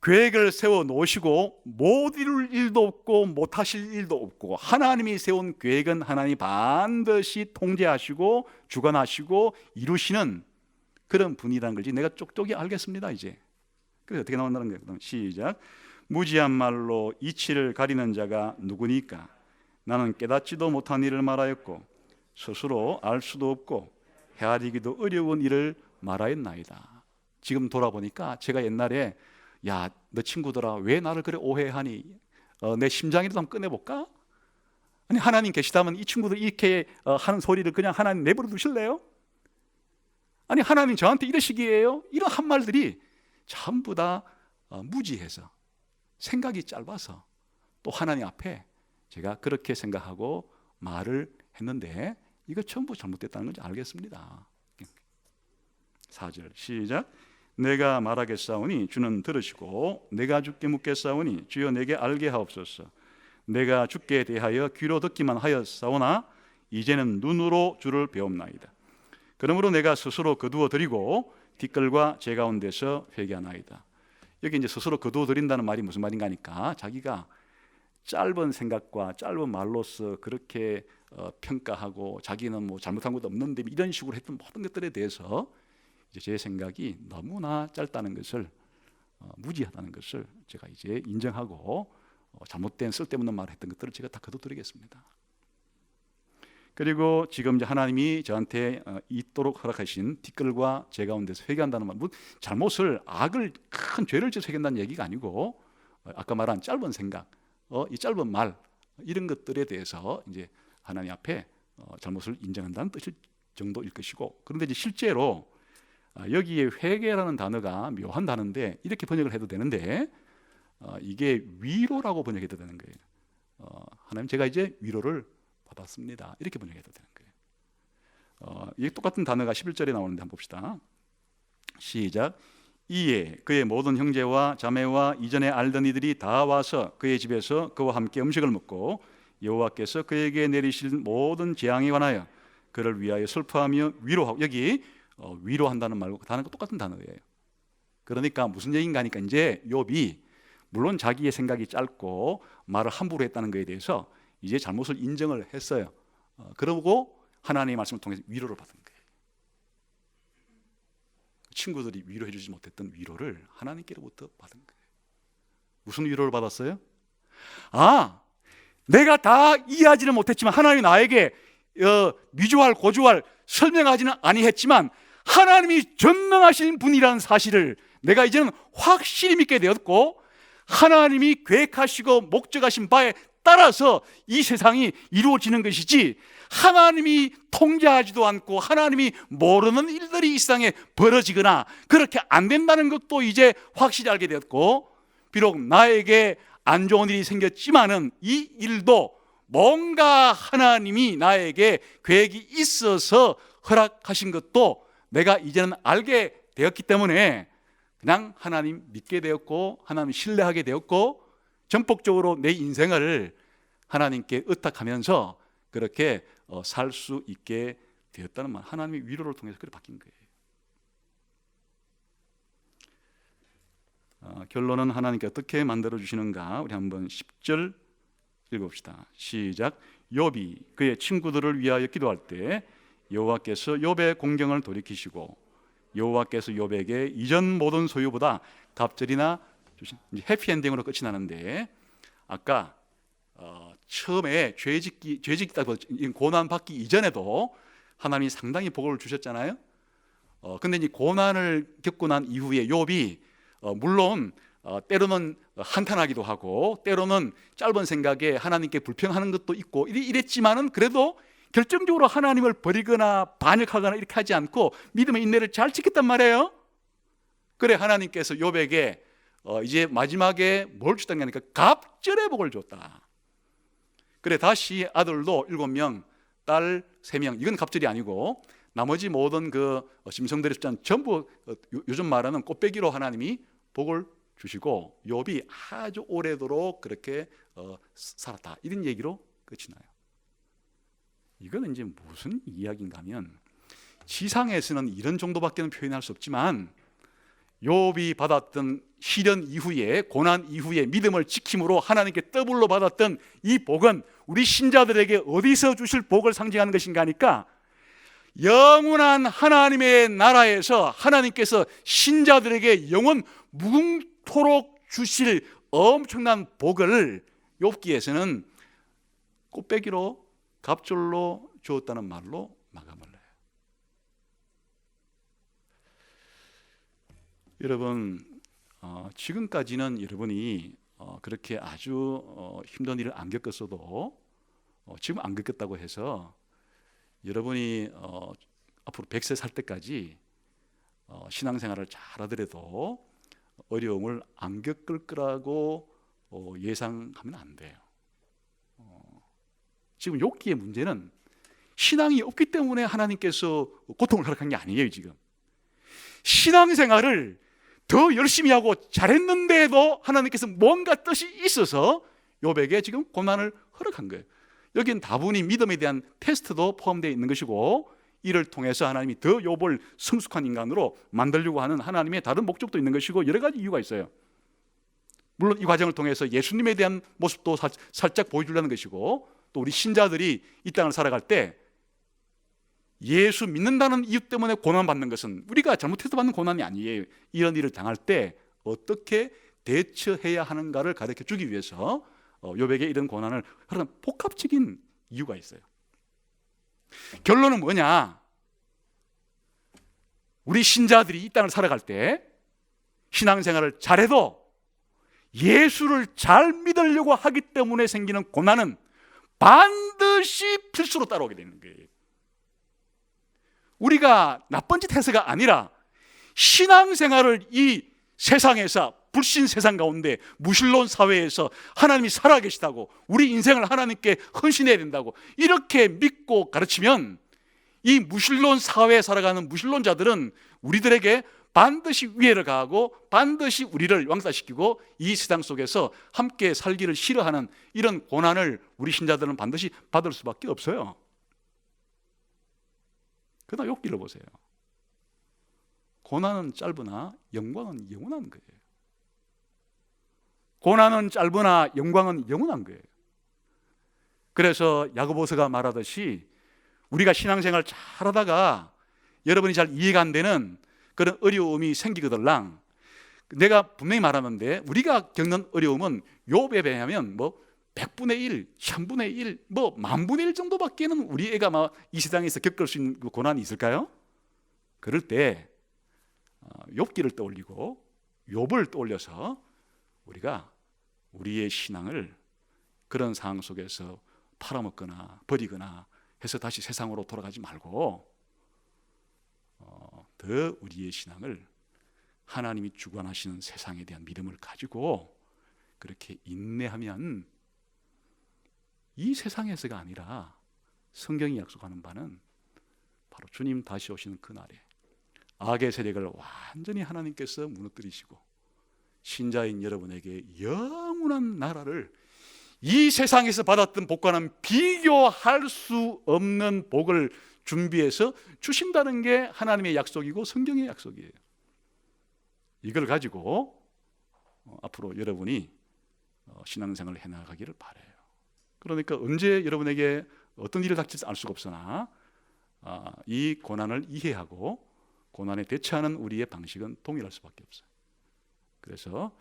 계획을 세워 놓으시고 못 이룰 일도 없고 못 하실 일도 없고, 하나님이 세운 계획은 하나님이 반드시 통제하시고 주관하시고 이루시는 그런 분이라는 걸 내가 쪽쪽이 알겠습니다. 이제 그래서 어떻게 나온다는 거예요? 시작. 무지한 말로 이치를 가리는 자가 누구니까? 나는 깨닫지도 못한 일을 말하였고 스스로 알 수도 없고 헤아리기도 어려운 일을 말하였나이다. 지금 돌아보니까 제가 옛날에 야, 너 친구들아 왜 나를 그래 오해하니? 내 심장이라도 한번 꺼내볼까? 아니, 하나님 계시다면 이 친구들 이렇게 하는 소리를 그냥 하나님 내버려 두실래요? 아니, 하나님 저한테 이러시기에요? 이런 한 말들이 전부 다 무지해서, 생각이 짧아서, 또 하나님 앞에 제가 그렇게 생각하고 말을 했는데 이거 전부 잘못됐다는 걸 알겠습니다. 4절 시작. 내가 말하겠사오니 주는 들으시고 내가 주께 묻겠사오니 주여 내게 알게 하옵소서. 내가 주께 대하여 귀로 듣기만 하였사오나 이제는 눈으로 주를 배움나이다. 그러므로 내가 스스로 거두어 드리고 뒷걸과 제 가운데서 회개하나이다. 여기 이제 스스로 거두어 드린다는 말이 무슨 말인가 하니까 자기가 짧은 생각과 짧은 말로서 그렇게 평가하고 자기는 뭐 잘못한 것도 없는데 이런 식으로 했던 모든 것들에 대해서 이제 제 생각이 너무나 짧다는 것을, 무지하다는 것을 제가 이제 인정하고 잘못된 쓸데없는 말을 했던 것들을 제가 다 거둬드리겠습니다. 그리고 지금 이제 하나님이 저한테 있도록 허락하신 뒷걸과 제 가운데서 회개한다는 말, 잘못을, 악을, 큰 죄를 지어서 회개한다는 얘기가 아니고 아까 말한 짧은 생각, 이 짧은 말, 이런 것들에 대해서 이제 하나님 앞에 잘못을 인정한다는 뜻일 정도일 것이고, 그런데 이제 실제로 여기에 회개라는 단어가 묘한 단어인데 이렇게 번역을 해도 되는데 이게 위로라고 번역해도 되는 거예요. 하나님 제가 이제 위로를 받았습니다. 이렇게 번역해도 되는 거예요. 이게 똑같은 단어가 11절에 나오는데 한번 봅시다. 시작. 이에 그의 모든 형제와 자매와 이전에 알던 이들이 다 와서 그의 집에서 그와 함께 음식을 먹고 여호와께서 그에게 내리실 모든 재앙에 관하여 그를 위하여 슬퍼하며 위로하고, 여기 위로한다는 말과 단어가 똑같은 단어예요. 그러니까 무슨 얘기인가 하니까 이제 욥이 물론 자기의 생각이 짧고 말을 함부로 했다는 것에 대해서 이제 잘못을 인정을 했어요. 그러고 하나님의 말씀을 통해서 위로를 받은 거예요. 친구들이 위로해 주지 못했던 위로를 하나님께로부터 받은 거예요. 무슨 위로를 받았어요? 내가 다 이해하지는 못했지만 하나님이 나에게 미주알 고주알 설명하지는 아니했지만 하나님이 전능하신 분이라는 사실을 내가 이제는 확실히 믿게 되었고, 하나님이 계획하시고 목적하신 바에 따라서 이 세상이 이루어지는 것이지 하나님이 통제하지도 않고 하나님이 모르는 일들이 이 세상에 벌어지거나 그렇게 안 된다는 것도 이제 확실히 알게 되었고, 비록 나에게 안 좋은 일이 생겼지만은 이 일도 뭔가 하나님이 나에게 계획이 있어서 허락하신 것도 내가 이제는 알게 되었기 때문에 그냥 하나님 믿게 되었고 하나님 신뢰하게 되었고 전폭적으로 내 인생을 하나님께 의탁하면서 그렇게 살 수 있게 되었다는 말, 하나님의 위로를 통해서 그렇게 바뀐 거예요. 결론은 하나님께 어떻게 만들어 주시는가? 우리 한번 10절 읽어봅시다. 시작. 욥이 그의 친구들을 위하여 기도할 때 여호와께서 욥의 공경을 돌이키시고 여호와께서 욥에게 이전 모든 소유보다 갑절이나 주신, 이제 해피엔딩으로 끝이 나는데, 아까 처음에 죄짓다고 고난 받기 이전에도 하나님이 상당히 복을 주셨잖아요. 근데 이제 고난을 겪고 난 이후에 욥이 물론 때로는 한탄하기도 하고 때로는 짧은 생각에 하나님께 불평하는 것도 있고 이랬지만은 그래도 결정적으로 하나님을 버리거나 반역하거나 이렇게 하지 않고 믿음의 인내를 잘 지켰단 말이에요. 그래 하나님께서 욥에게 이제 마지막에 뭘 주었다는 게 아니라 갑절의 복을 줬다. 그래 다시 아들도 7명, 딸 3명, 이건 갑절이 아니고 나머지 모든 그 짐승들의 숫자는 전부 요즘 말하는 꽃배기로 하나님이 복을 주시고 욥이 아주 오래도록 그렇게 살았다, 이런 얘기로 끝이 나요. 이거는 이제 무슨 이야기인가 하면 지상에서는 이런 정도밖에 표현할 수 없지만 욥이 받았던 시련 이후에, 고난 이후에 믿음을 지킴으로 하나님께 더불로 받았던 이 복은 우리 신자들에게 어디서 주실 복을 상징하는 것인가 하니까, 영원한 하나님의 나라에서 하나님께서 신자들에게 영원 무궁토록 주실 엄청난 복을 욥기에서는 꽃배기로, 갑절로 주었다는 말로 마감을 해요. 여러분, 지금까지는 여러분이 그렇게 아주 힘든 일을 안 겪었어도, 지금 안 겪었다고 해서 여러분이 앞으로 100세 살 때까지 신앙생활을 잘하더라도 어려움을 안 겪을 거라고 예상하면 안 돼요. 지금 욥기의 문제는 신앙이 없기 때문에 하나님께서 고통을 허락한 게 아니에요. 지금 신앙생활을 더 열심히 하고 잘했는데도 하나님께서 뭔가 뜻이 있어서 욥에게 지금 고난을 허락한 거예요. 여기는 다분히 믿음에 대한 테스트도 포함되어 있는 것이고, 이를 통해서 하나님이 더 욥을 성숙한 인간으로 만들려고 하는 하나님의 다른 목적도 있는 것이고, 여러 가지 이유가 있어요. 물론 이 과정을 통해서 예수님에 대한 모습도 살짝 보여주려는 것이고, 또 우리 신자들이 이 땅을 살아갈 때 예수 믿는다는 이유 때문에 고난받는 것은 우리가 잘못해서 받는 고난이 아니에요. 이런 일을 당할 때 어떻게 대처해야 하는가를 가르쳐 주기 위해서 욥에게 이런 고난을 허락한 복합적인 이유가 있어요. 결론은 뭐냐? 우리 신자들이 이 땅을 살아갈 때 신앙생활을 잘해도 예수를 잘 믿으려고 하기 때문에 생기는 고난은 반드시 필수로 따라오게 되는 거예요. 우리가 나쁜 짓 해서가 아니라 신앙생활을 이 세상에서, 불신 세상 가운데, 무신론 사회에서 하나님이 살아계시다고, 우리 인생을 하나님께 헌신해야 된다고 이렇게 믿고 가르치면, 이 무신론 사회에 살아가는 무신론자들은 우리들에게 반드시 위해를 가하고 반드시 우리를 왕따시키고 이 세상 속에서 함께 살기를 싫어하는 이런 고난을 우리 신자들은 반드시 받을 수밖에 없어요. 그러나 욥기를 보세요. 고난은 짧으나 영광은 영원한 거예요. 고난은 짧으나 영광은 영원한 거예요. 그래서 야고보서가 말하듯이 우리가 신앙생활 잘하다가 여러분이 잘 이해가 안 되는 그런 어려움이 생기거들랑, 내가 분명히 말하는데 우리가 겪는 어려움은 욥에 비하면 100분의 1, 1000분의 1, 10,000분의 1 정도밖에는 우리 애가 이 세상에서 겪을 수 있는 고난이 있을까요? 그럴 때 욥기를 떠올리고 욥을 떠올려서 우리가 우리의 신앙을 그런 상황 속에서 팔아먹거나 버리거나 해서 다시 세상으로 돌아가지 말고 더 우리의 신앙을 하나님이 주관하시는 세상에 대한 믿음을 가지고 그렇게 인내하면 이 세상에서가 아니라 성경이 약속하는 바는 바로 주님 다시 오시는 그날에 악의 세력을 완전히 하나님께서 무너뜨리시고 신자인 여러분에게 영원한 나라를, 이 세상에서 받았던 복과는 비교할 수 없는 복을 준비해서 주신다는 게 하나님의 약속이고 성경의 약속이에요. 이걸 가지고 앞으로 여러분이 신앙생활을 해나가기를 바라요. 그러니까 언제 여러분에게 어떤 일을 닥칠지 알 수가 없으나 이 고난을 이해하고 고난에 대처하는 우리의 방식은 동일할 수밖에 없어요. 그래서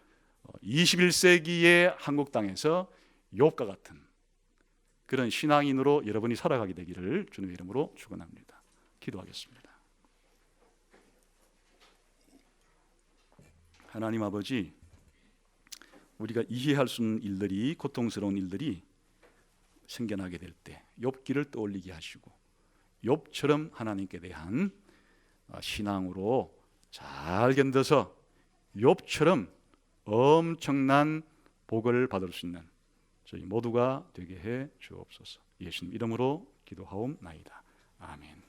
21세기의 한국 땅에서 욥과 같은 그런 신앙인으로 여러분이 살아가게 되기를 주님의 이름으로 축원합니다. 기도하겠습니다. 하나님 아버지, 우리가 이해할 수 없는 일들이, 고통스러운 일들이 생겨나게 될 때 욥기를 떠올리게 하시고 욥처럼 하나님께 대한 신앙으로 잘 견뎌서 욥처럼 엄청난 복을 받을 수 있는 저희 모두가 되게 해 주옵소서. 예수님 이름으로 기도하옵나이다. 아멘.